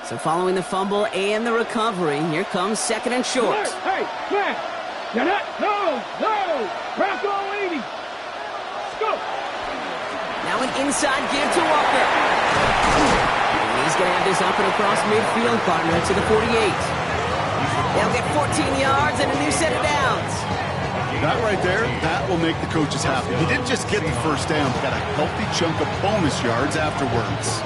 So following the fumble and the recovery, here comes second and short. Hey, man! No! Bronco 80! Go! Now an inside give to Walker. And he's going to have this up and across midfield, partner, to the 48. They'll get 14 yards and a new set of downs. That right there, that will make the coaches happy. He didn't just get the first down, he got a healthy chunk of bonus yards afterwards.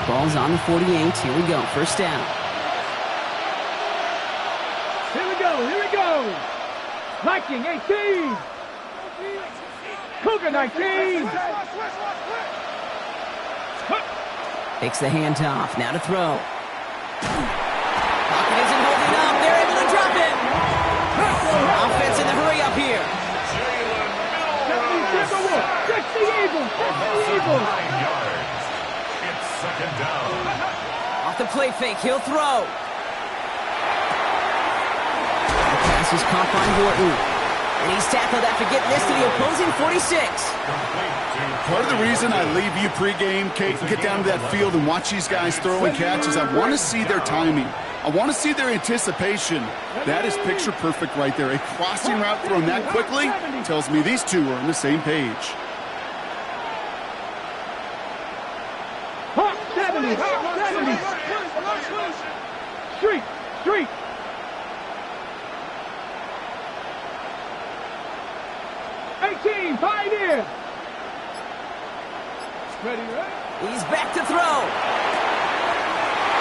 Ball's on the 48. Here we go. First down. Here we go. Viking 18. Cougar 19. Takes the handoff. Now to throw. Pocket isn't holding up. They're able to drop it. Offense in the hurry up here. 60 Eagles. 9 yards. It's second down. Off the play fake, he'll throw. The pass is caught by Horton. And he's tackled after getting this to the opposing 46. Part of the reason I leave you pregame, Kate, and get down to that field and watch these guys throw and catch is I want to see their timing. I want to see their anticipation. That is picture perfect right there. A crossing route thrown that quickly tells me these two are on the same page. 70. Street. 18, Pioneer. Ready? He's back to throw.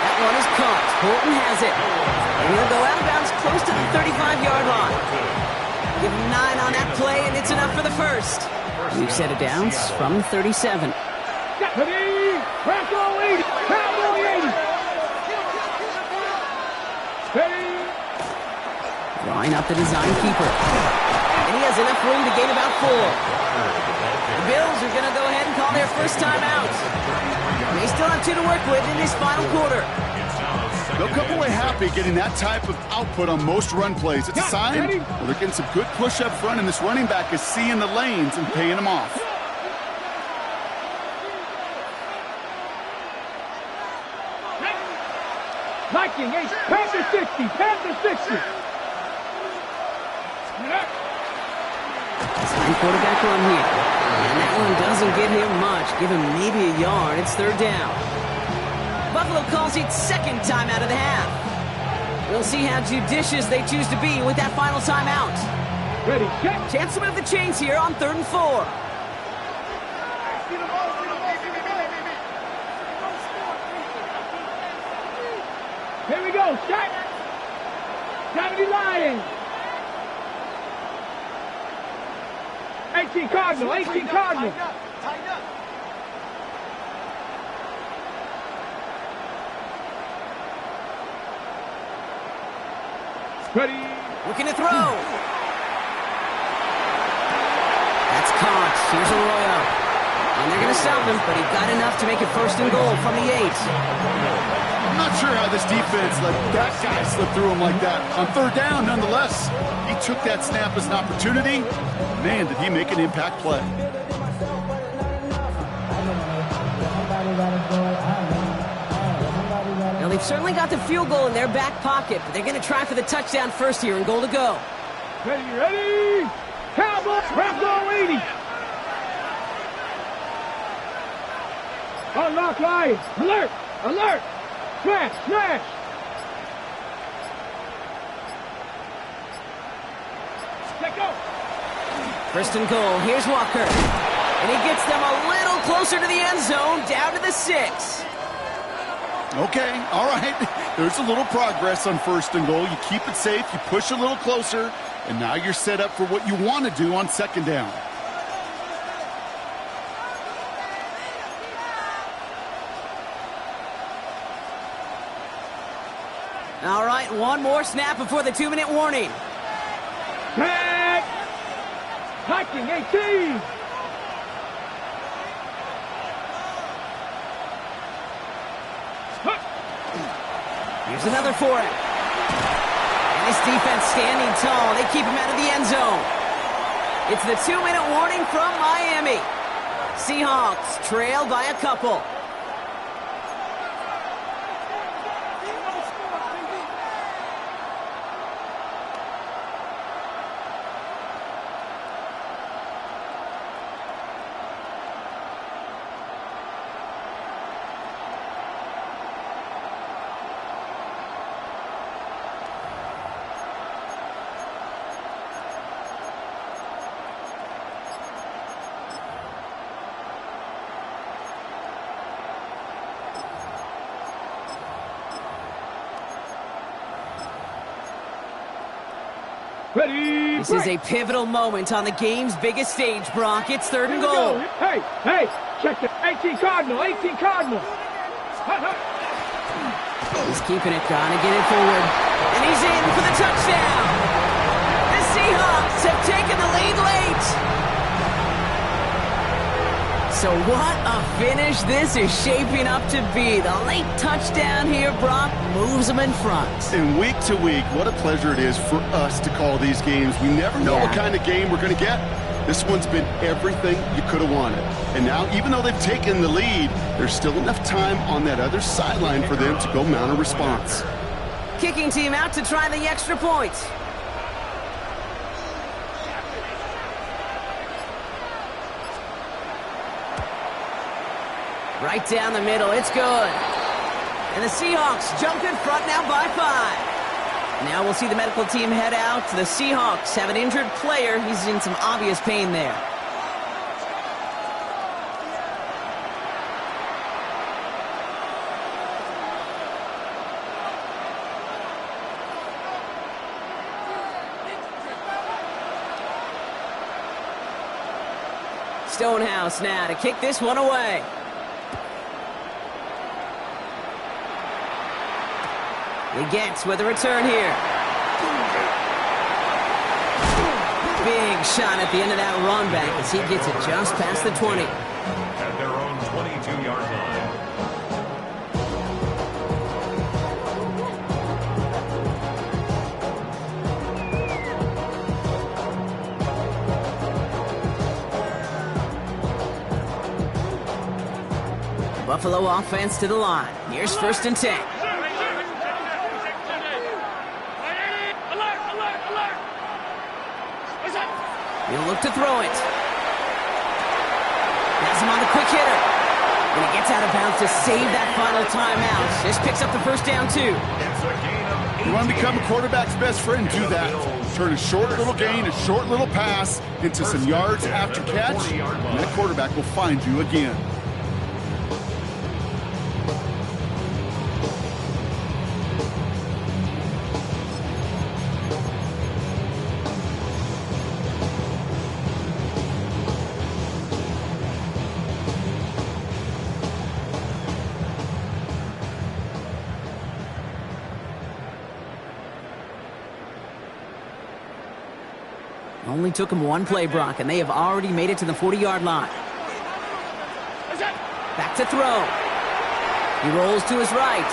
That one is caught. Horton has it. And he'll go out of bounds close to the 35-yard line. Give him 9 on that play, and it's enough for the first. New set of downs from the 37. Ready? Bronco 80. Cowboy 80. Ready? Drawing up the design keeper. And he has enough room to gain about 4. The Bills are going to go ahead and call their first time out. They still have 2 to work with in this final quarter. They'll come away happy getting that type of output on most run plays. It's a sign well, they're getting some good push up front, and this running back is seeing the lanes and paying them off. Hiking, Panther 60, Panther 60. Sign quarterback run here. And that one doesn't get him much. Give him maybe a yard. It's third down. Buffalo calls it second time out of the half. We'll see how judicious they choose to be with that final timeout. Ready, check. Chance to move the chains here on 3rd and 4. Here we go, check. 70 Lions. 18 Cardinal, 18 Cardinal. Ready. Looking to throw. That's caught. Here's Arroyo. And they're going to stop him, but he got enough to make it 1st and goal from the 8. I'm not sure how this defense let that guy slip through him like that. On 3rd down, nonetheless, he took that snap as an opportunity. Man, did he make an impact play. Now, they've certainly got the field goal in their back pocket, but they're going to try for the touchdown first here and goal to go. Ready, ready. Cowboys, rep goal 80. Unlock Lions. Alert, alert. Smash, smash. Let go. 1st and goal. Here's Walker. And he gets them a little closer to the end zone, down to the 6. Okay, all right. There's a little progress on 1st and goal. You keep it safe, you push a little closer, and now you're set up for what you want to do on 2nd down. All right, one more snap before the 2-minute warning. Tag. Hiking, 18. Here's another for him. And this defense standing tall. They keep him out of the end zone. It's the 2-minute warning from Miami. Seahawks trail by a couple. Ready. This is a pivotal moment on the game's biggest stage, Brock. It's 3rd and goal. Hey, hey, check it. 18 Cardinal, 18 Cardinal. He's keeping it, trying to get it forward. And he's in for the touchdown. The Seahawks have taken the lead late. So what a finish this is shaping up to be. The late touchdown here, Brock, moves them in front. And week to week, what a pleasure it is for us to call these games. We never know what kind of game we're going to get. This one's been everything you could have wanted. And now, even though they've taken the lead, there's still enough time on that other sideline for them to go mount a response. Kicking team out to try the extra point. Right down the middle, it's good. And the Seahawks jump in front now by 5. Now we'll see the medical team head out. The Seahawks have an injured player. He's in some obvious pain there. Stonehouse now to kick this one away. He gets with a return here. Big shot at the end of that run back as he gets it just past the 20. At their own 22-yard line. Buffalo offense to the line. Here's 1st and 10. He'll look to throw it. Has him on the quick hitter. And he gets out of bounds to save that final timeout. This picks up the first down, too. You want to become a quarterback's best friend, do that. Turn a short little gain, a short little pass into some yards after catch, and that quarterback will find you again. Only took him one play, Brock, and they have already made it to the 40-yard line. Back to throw. He rolls to his right.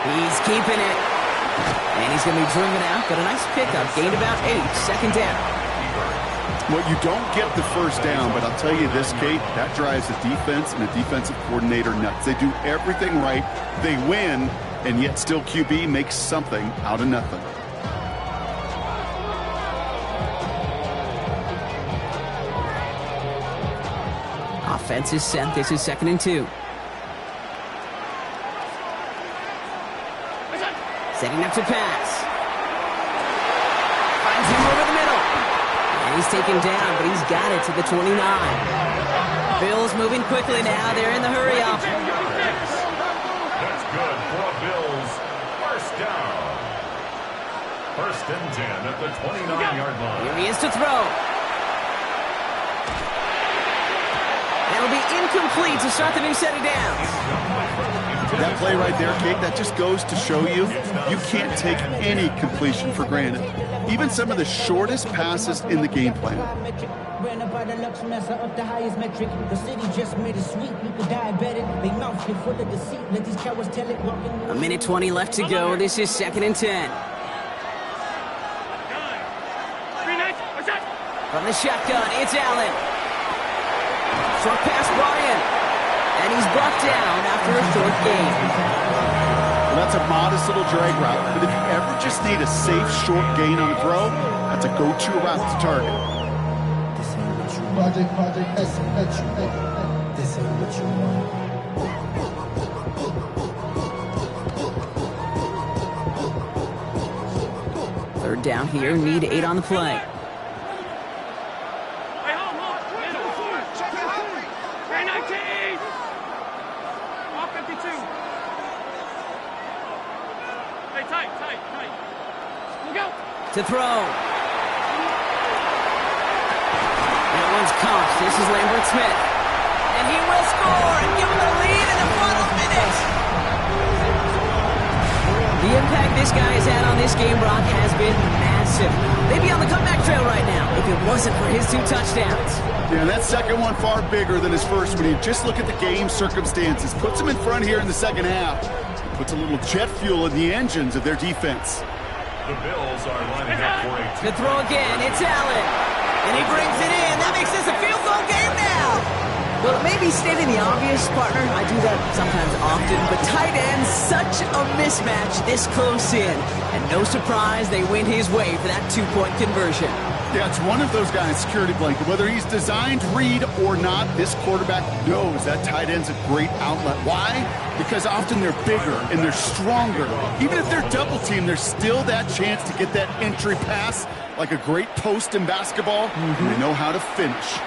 He's keeping it. And he's going to be driven out. Got a nice pickup. Gained about 8. Second down. Well, you don't get the first down, but I'll tell you this, Kate, that drives the defense and the defensive coordinator nuts. They do everything right. They win, and yet still QB makes something out of nothing. Offense is set. This is 2nd and 2. Setting up to pass. Finds him over the middle. And he's taken down, but he's got it to the 29. Bills moving quickly now. They're in the hurry-up. That's good for Bills. First down. 1st and 10 at the 29-yard line. Here he is to throw. That'll be incomplete to start the new set of downs. That play right there, Kate, that just goes to show you can't take any completion for granted. Even some of the shortest passes in the game plan. A minute 20 left to go. This is 2nd and 10. From the shotgun, it's Allen. Short pass brought in. And he's brought down after a 4th gain. Well, that's a modest little drag route, but if you ever just need a safe short gain on a throw, that's a go-to route to target. This ain't what you want. 3rd down here, need 8 on the play. To throw. That one's caught. This is Lambert Smith. And he will score and give him the lead in the final minute. The impact this guy has had on this game, Brock, has been massive. They'd be on the comeback trail right now if it wasn't for his 2 touchdowns. Yeah, that second one far bigger than his first when you just look at the game circumstances. Puts him in front here in the second half. Puts a little jet fuel in the engines of their defense. The Bills are lining up for a to throw again, it's Allen. And he brings it in. That makes this a field goal game now. Well, it may be stating the obvious, partner. I do that sometimes often. But tight ends, such a mismatch this close in. And no surprise, they win his way for that 2-point conversion. Yeah, it's one of those guys, security blanket. Whether he's designed read or not, this quarterback knows that tight end's a great outlet. Why? Because often they're bigger and they're stronger. Even if they're double teamed, there's still that chance to get that entry pass like a great post in basketball. And they know how to finish.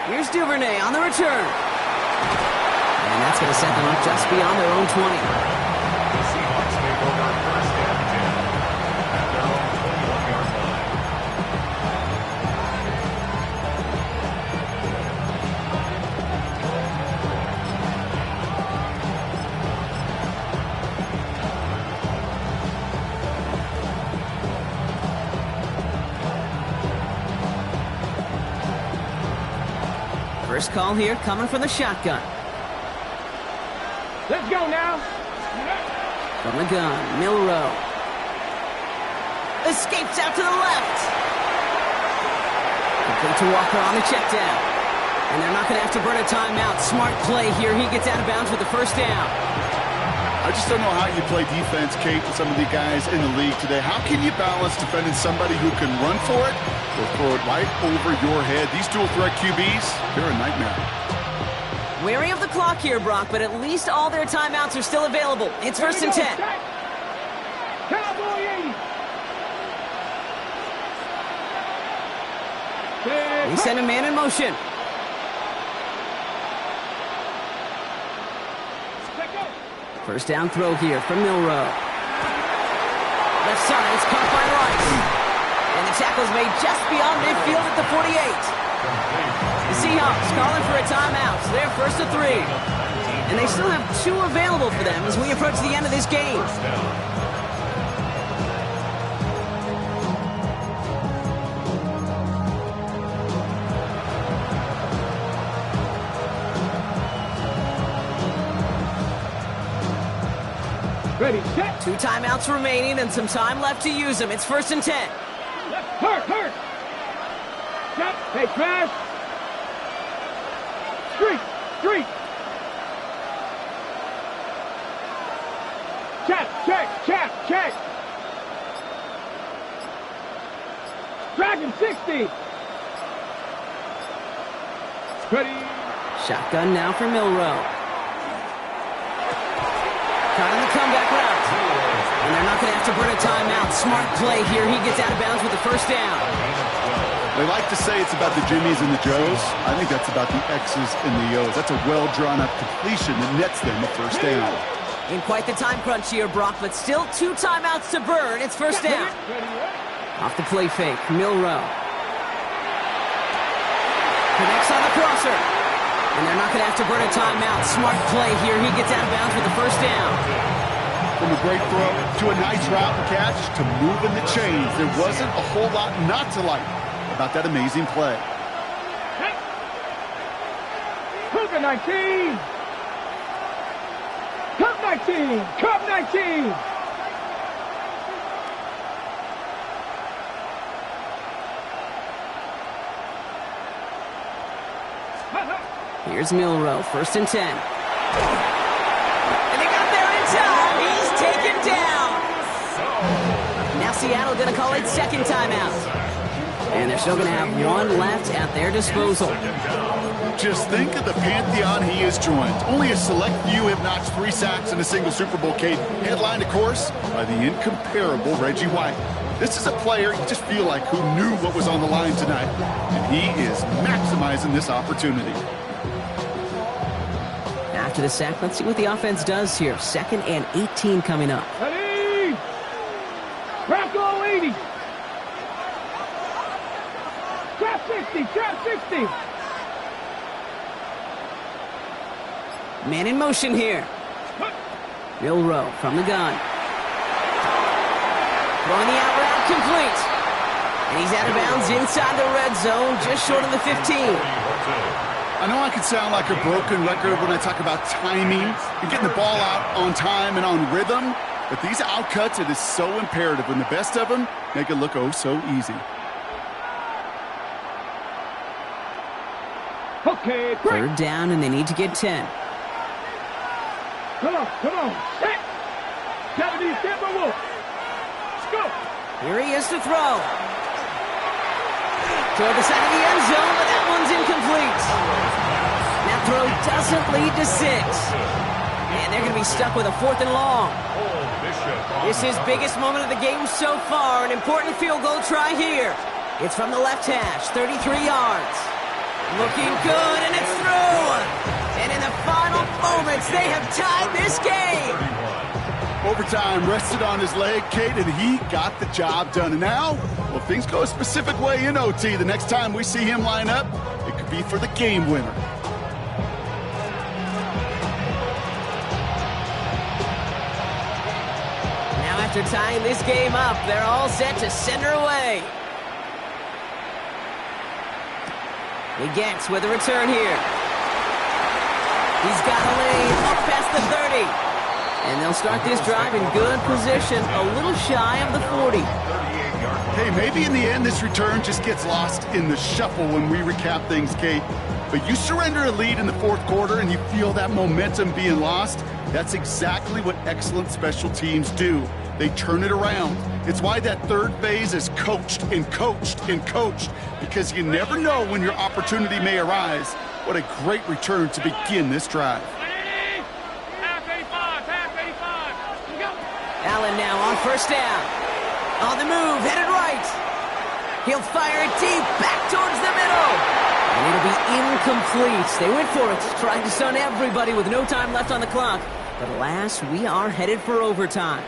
Here's Duvernay on the return. And that's going to set them up just beyond their own 20. The Seahawks take over 1st and 10 at their own 21-yard line. First call here coming from the shotgun. Let's go now. From the gun, Milrow. Escapes out to the left. Complete to Walker on the check down. And they're not going to have to burn a timeout. Smart play here. He gets out of bounds with the first down. I just don't know how you play defense, Kate, with some of the guys in the league today. How can you balance defending somebody who can run for it or throw it right over your head? These dual threat QBs, they're a nightmare. Wary of the clock here, Brock, but at least all their timeouts are still available. It's 1st and 10. Cowboy 80. They send a man in motion. First down throw here from Milroe. Left side, it's caught by Rice. And the tackle's made just beyond midfield at the 48. The Seahawks calling for a timeout. So they're 1st and 3. And they still have 2 available for them as we approach the end of this game. Ready, set. 2 timeouts remaining and some time left to use them. It's 1st and 10. Hurt. Set. Hey, crash. Street. Check. Dragon 60. Ready. Shotgun now for Milroe. Caught in the comeback route. And they're not going to have to burn a timeout. Smart play here. He gets out of bounds with the first down. They like to say it's about the Jimmies and the Joes. I think that's about the X's and the O's. That's a well-drawn-up completion that nets them a first down. In quite the time crunch here, Brock, but still 2 timeouts to burn. It's first down. Off the play fake, Milroe. Connects on the crosser. And they're not going to have to burn a timeout. Smart play here. He gets out of bounds with the first down. From a great throw to a nice route and catch to moving the chains, there wasn't a whole lot not to like about that amazing play. Cougar 19. Cub 19. Here's Milroe, 1st and 10. And they got there in time. He's taken down. Now Seattle going to call it second timeout. And they're still going to have 1 left at their disposal. Just think of the pantheon he has joined. Only a select few have notched 3 sacks in a single Super Bowl, Kate. Headlined, of course, by the incomparable Reggie White. This is a player you just feel like who knew what was on the line tonight. And he is maximizing this opportunity. After the sack, let's see what the offense does here. 2nd and 18 coming up. Ready. Bronco 80. Trap 60. Man in motion here. Milroe from the gun. Throwing the out route complete. And he's out of bounds inside the red zone, just short of the 15. I know I can sound like a broken record when I talk about timing and getting the ball out on time and on rhythm, but these outcuts, it is so imperative, and the best of them make it look oh so easy. Okay, great. 3rd down, and they need to get 10. Come on. Set. Japanese Timberwolf. Let's go. Here he is to throw. Toward the side of the end zone, but that one's incomplete. That throw doesn't lead to 6. And they're going to be stuck with a 4th and long. This is biggest moment of the game so far. An important field goal try here. It's from the left hash, 33 yards. Looking good, and it's through. And in the final moments, they have tied this game. Overtime rested on his leg, Kate, and he got the job done. And now, well, things go a specific way in OT. The next time we see him line up, it could be for the game winner. Now after tying this game up, they're all set to send her away. Begets with a return here. He's got a lane up past the 30. And they'll start this drive in good position, a little shy of the 40. Hey, maybe in the end this return just gets lost in the shuffle when we recap things, Kate. But you surrender a lead in the 4th quarter and you feel that momentum being lost, That's exactly what excellent special teams do. They turn it around. It's why that third phase is coached and coached and coached, because you never know when your opportunity may arise. What a great return to begin this drive. Allen now on first down. On the move, headed right. He'll fire it deep, back towards the middle. And it'll be incomplete. They went for it, trying to stun everybody with no time left on the clock. But alas, we are headed for overtime.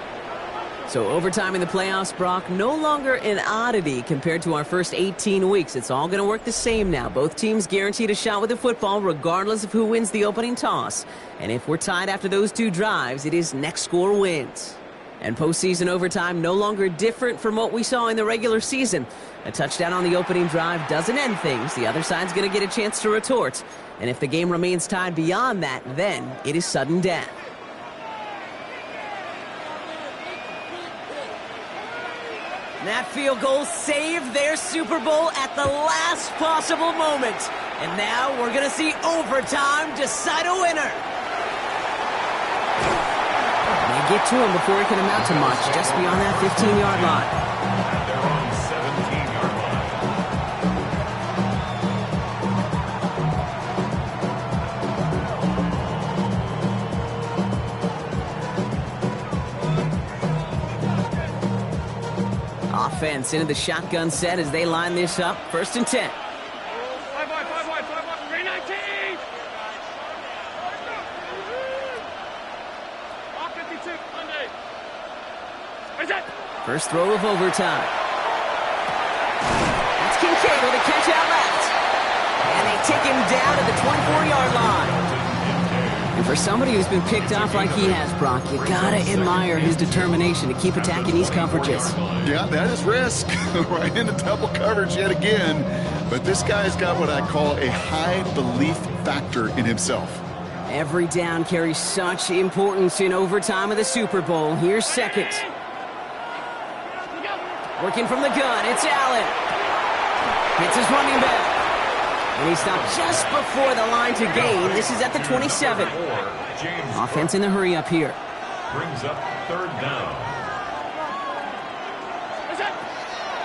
So overtime in the playoffs, Brock, no longer an oddity compared to our first 18 weeks. It's all going to work the same now. Both teams guaranteed a shot with the football regardless of who wins the opening toss. And if we're tied after those two drives, it is next score wins. And postseason overtime no longer different from what we saw in the regular season. A touchdown on the opening drive doesn't end things. The other side's going to get a chance to retort. And if the game remains tied beyond that, then it is sudden death. That field goal saved their Super Bowl at the last possible moment. And now we're going to see overtime decide a winner. They get to him before it can amount to much, just beyond that 15-yard line. They're on the 17-yard line. Offense into the shotgun set as they line this up. 1st and 10. First throw of overtime. That's Kincaid with a catch out left. And they take him down at the 24-yard line. And for somebody who's been picked off like he has, Brock, you gotta admire his determination to keep attacking these coverages. Yeah, that is risk. Right into double coverage yet again. But this guy's got what I call a high belief factor in himself. Every down carries such importance in overtime of the Super Bowl. Here's second. Working from the gun, it's Allen. Hits his running back. And he stopped just before the line to gain. This is at the 27. Offense in the hurry up here. Brings up 3rd down.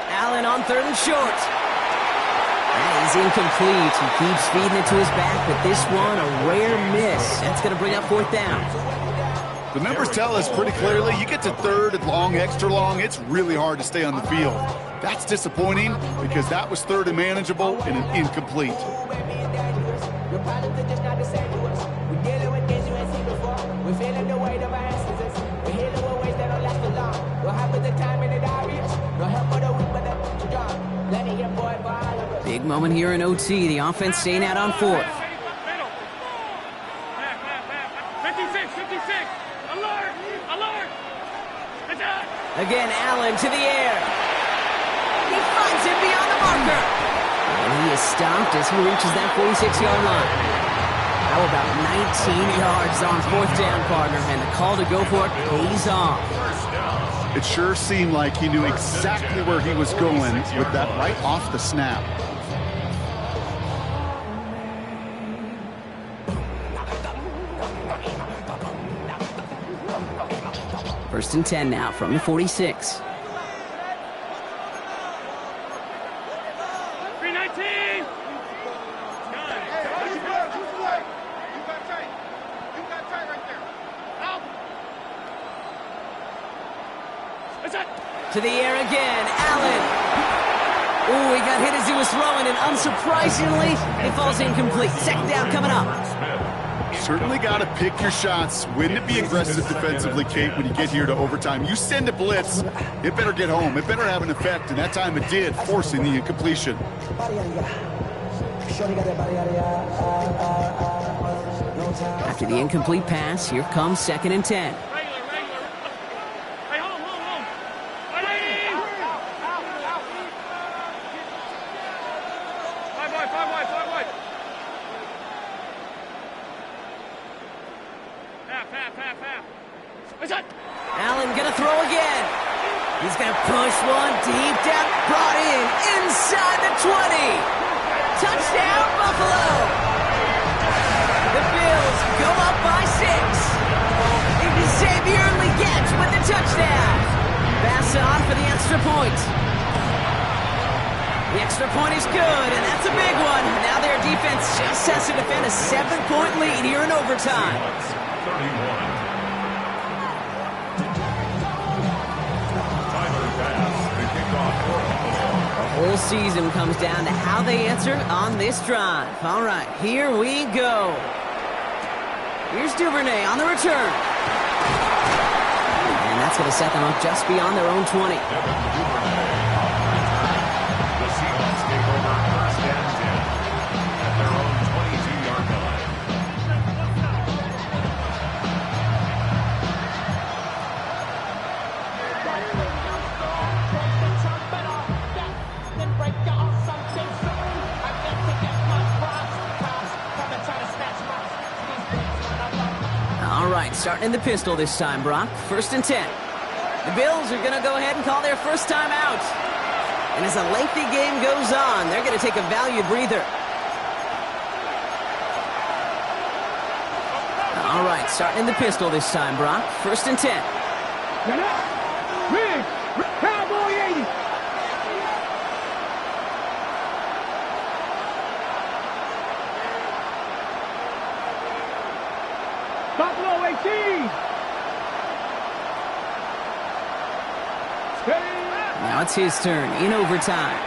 Allen on 3rd and short. That is incomplete. He keeps feeding it to his back, but this one a rare miss. That's going to bring up 4th down. The numbers tell us pretty clearly, you get to 3rd and long, extra long, it's really hard to stay on the field. That's disappointing because that was 3rd and manageable and an incomplete. Big moment here in OT. The offense staying out on 4th. 56. Alert! Alert! Again, Allen to the air. He finds him beyond the marker. And he is stopped as he reaches that 46-yard line. How about 19 yards on 4th down, partner? And the call to go for it pays off. It sure seemed like he knew exactly where he was going with that right off the snap. First and 10 now from the 46. 319. To the air again, Allen. Oh, he got hit as he was throwing, and unsurprisingly, it falls incomplete. 2nd down coming up. Certainly got to pick your shots. When to be aggressive defensively, Kate, when you get here to overtime. You send a blitz, it better get home. It better have an effect, and that time it did, forcing the incompletion. After the incomplete pass, here comes 2nd and 10. Allen gonna throw again. He's gonna push one deep down, brought in inside the 20. Touchdown, Buffalo. The Bills go up by 6. gets with the touchdown. Pass on for the extra point. The extra point is good, and that's a big one. Now their defense just has to defend a 7-point lead here in overtime. 31. The whole season comes down to how they answer on this drive. All right, here we go. Here's Duvernay on the return. And that's going to set them up just beyond their own 20. The Seahawks take over first and 10 at their own 22-yard line. All right, starting in the pistol this time, Brock. First and 10. The Bills are going to go ahead and call their first time out. And as a lengthy game goes on, they're going to take a valued breather. All right, starting in the pistol this time, Brock. First and 10. Big Cowboy 80. Buffalo 18. Now it's his turn in overtime.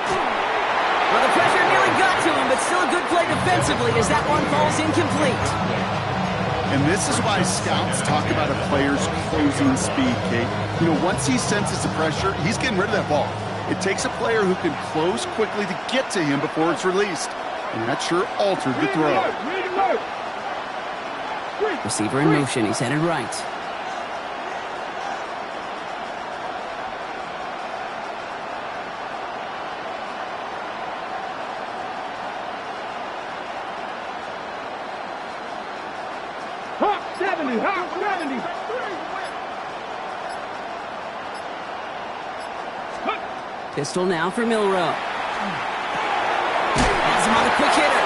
Well, the pressure nearly got to him, but still a good play defensively as that one falls incomplete. And this is why scouts talk about a player's closing speed, Kate. You know, once he senses the pressure, he's getting rid of that ball. It takes a player who can close quickly to get to him before it's released. And that sure altered the throw. Receiver in motion. He's headed right. Hawk 70. Hawk 70. Pistol now for Milrow. Has him on the quick hitter.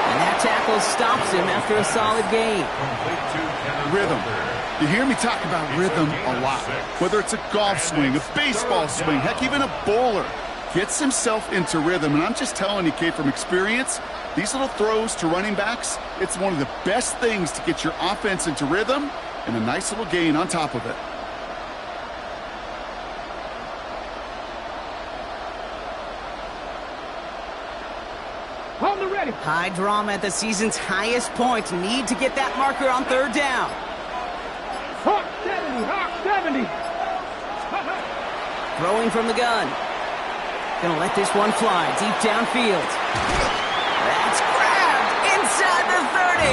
And that tackle stops him after a solid gain. Rhythm. You hear me talk about rhythm a lot. Whether it's a golf swing, a baseball swing, heck, even a bowler. Gets himself into rhythm. And I'm just telling you, Kate, from experience, these little throws to running backs, it's one of the best things to get your offense into rhythm and a nice little gain on top of it. On the ready. High drama at the season's highest point. Need to get that marker on third down. Hawk 70. Hawk 70. Throwing from the gun. Gonna let this one fly deep downfield. That's grabbed inside the 30.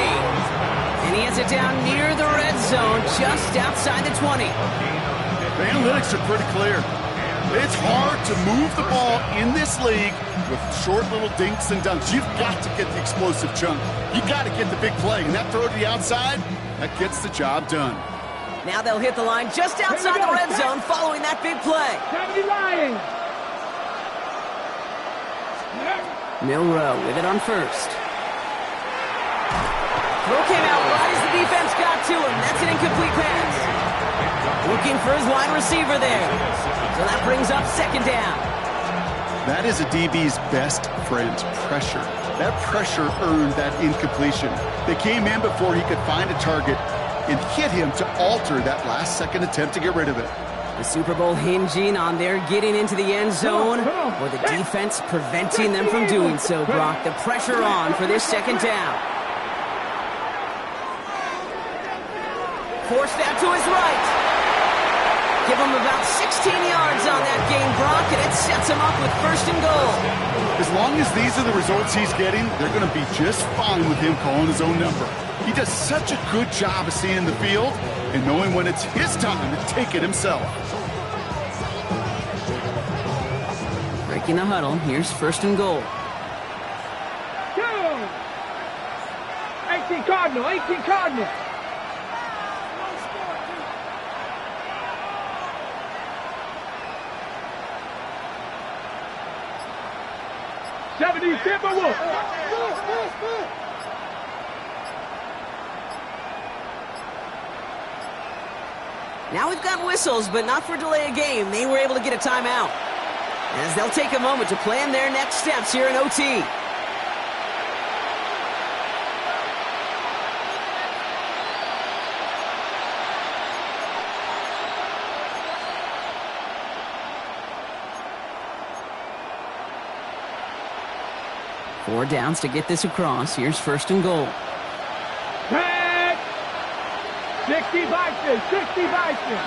And he has it down near the red zone, just outside the 20. The analytics are pretty clear. It's hard to move the ball in this league with short little dinks and dunks. You've got to get the explosive chunk. You got to get the big play. And that throw to the outside, that gets the job done. Now they'll hit the line just outside the red zone following that big play. 70 Lions. Milrow with it on first. Throw came out right as the defense got to him. That's an incomplete pass. Looking for his wide receiver there. So that brings up second down. That is a DB's best friend, pressure. That pressure earned that incompletion. They came in before he could find a target and hit him to alter that last-second attempt to get rid of it. The Super Bowl hinging on their getting into the end zone or the defense preventing them from doing so, Brock. The pressure on for this second down. Forced out to his right. Give him about 16 yards on that gain, Brock, and it sets him up with first and goal. As long as these are the results he's getting, they're going to be just fine with him calling his own number. He does such a good job of seeing the field and knowing when it's his time to take it himself. Breaking the huddle, here's first and goal. Go! 18 Cardinal, 18 Cardinal. Timberwolves. Now we've got whistles, but not for delay of game. They were able to get a timeout, as they'll take a moment to plan their next steps here in OT. Four downs to get this across. Here's first and goal. Tag! 60 Bison, 60 Bison.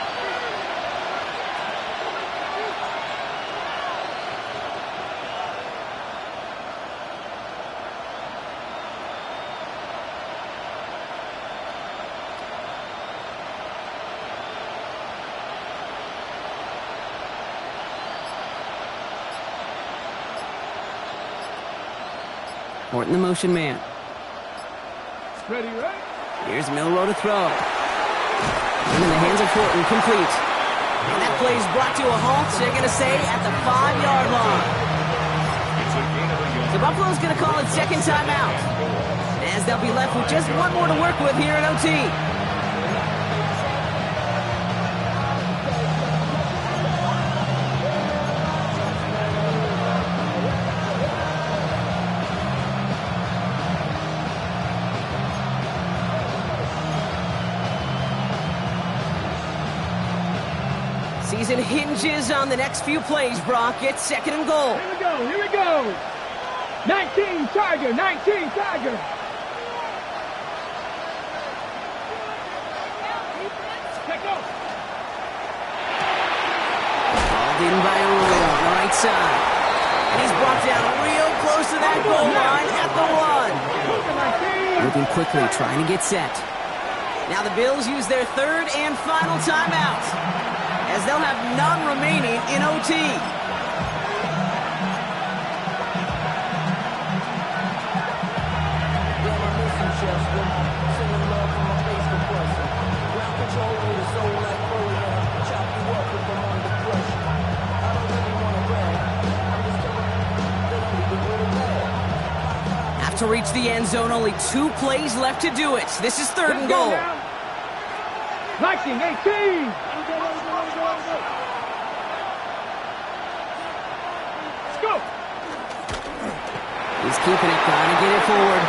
Horton the motion man. Ready, right? Here's Milroe to throw. In the hands of Horton, complete. And that play is brought to a halt, they're going to say, at the 5-yard line. The Buffalo's going to call it second timeout, as they'll be left with just one more to work with here in OT. Season hinges on the next few plays, Brock. It's second and goal. Here we go, here we go. 19 Tiger, 19 Tiger. Take off. Called in by Arroyo on the right side. And he's brought down real close to that goal line at the 1. Moving quickly, trying to get set. Now the Bills use their third and final timeout, as they'll have none remaining in OT. Have to reach the end zone, only 2 plays left to do it. This is third and goal. 19, 18. He's keeping it, trying to get it forward.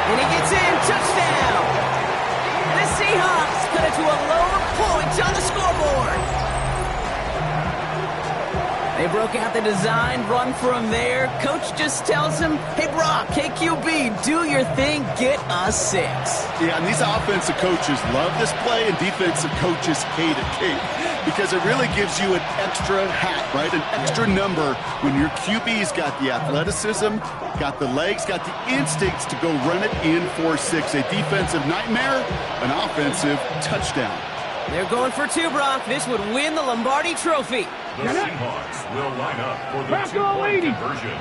And he gets in, touchdown! The Seahawks cut it to a lower point on the scoreboard. They broke out the design, run from there. Coach just tells him, hey, Brock, hey, QB, do your thing, get us 6. Yeah, and these offensive coaches love this play, and defensive coaches hate it, Kate, because it really gives you an extra hat, right? An extra number when your QB's got the athleticism, got the legs, got the instincts to go run it in for 6. A defensive nightmare, an offensive touchdown. They're going for 2, Brock. This would win the Lombardi Trophy. The Seahawks will line up for the Back 2-point 80. conversion.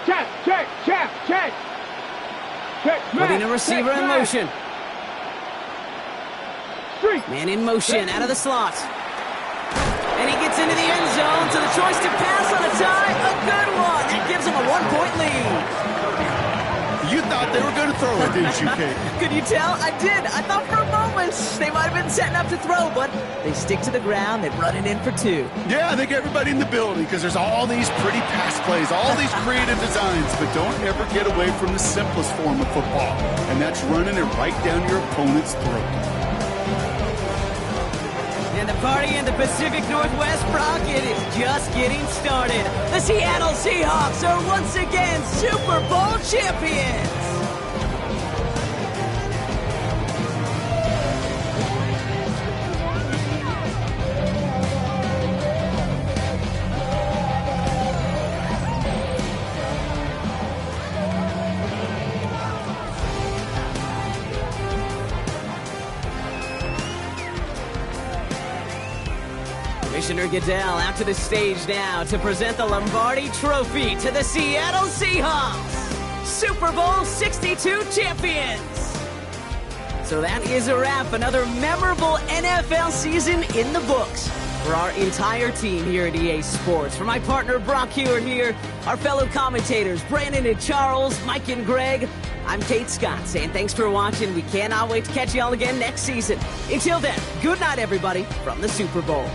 Check, check, check, check. Check, Putting a receiver in motion. Street. Man in motion, out of the slot. And he gets into the end zone, so the choice to pass on a tie, a good one. That gives him a 1-point lead. You thought they were going to throw it, didn't you, Kate? Could you tell? I did. I thought for a moment they might have been setting up to throw, but they stick to the ground. They run it in for 2. Yeah, I think everybody in the building, because there's all these pretty pass plays, all these creative designs, but don't ever get away from the simplest form of football, and that's running it right down your opponent's throat. And the party in the Pacific Northwest, Brock, it is just getting started. The Seattle Seahawks are once again Super Bowl champions. Commissioner Goodell out to the stage now to present the Lombardi Trophy to the Seattle Seahawks, Super Bowl 62 champions. So that is a wrap. Another memorable NFL season in the books. For our entire team here at EA Sports, for my partner Brock Hewitt here, our fellow commentators Brandon and Charles, Mike and Greg, I'm Kate Scott saying thanks for watching. We cannot wait to catch you all again next season. Until then, good night everybody from the Super Bowl.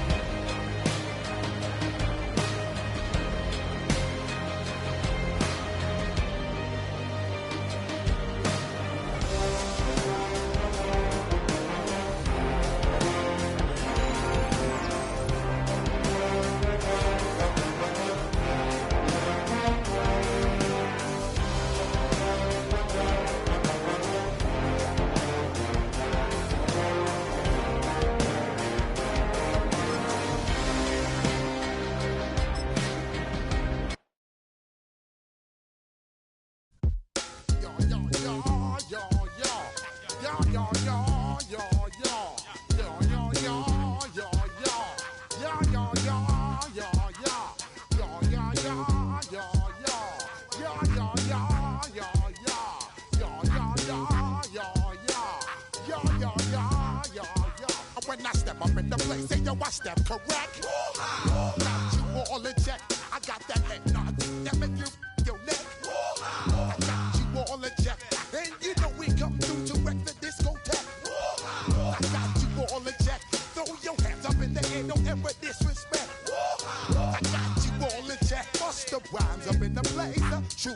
When I step up in the place, say yo, I step correct. Got you all in check. I got that head nod that make you your neck. I got you all in check, and you know we come through to wreck the discotheque. I got you all in check. Throw your hands up in the air, don't ever disrespect. I got you all in check. Bust the rhymes up in the place. True.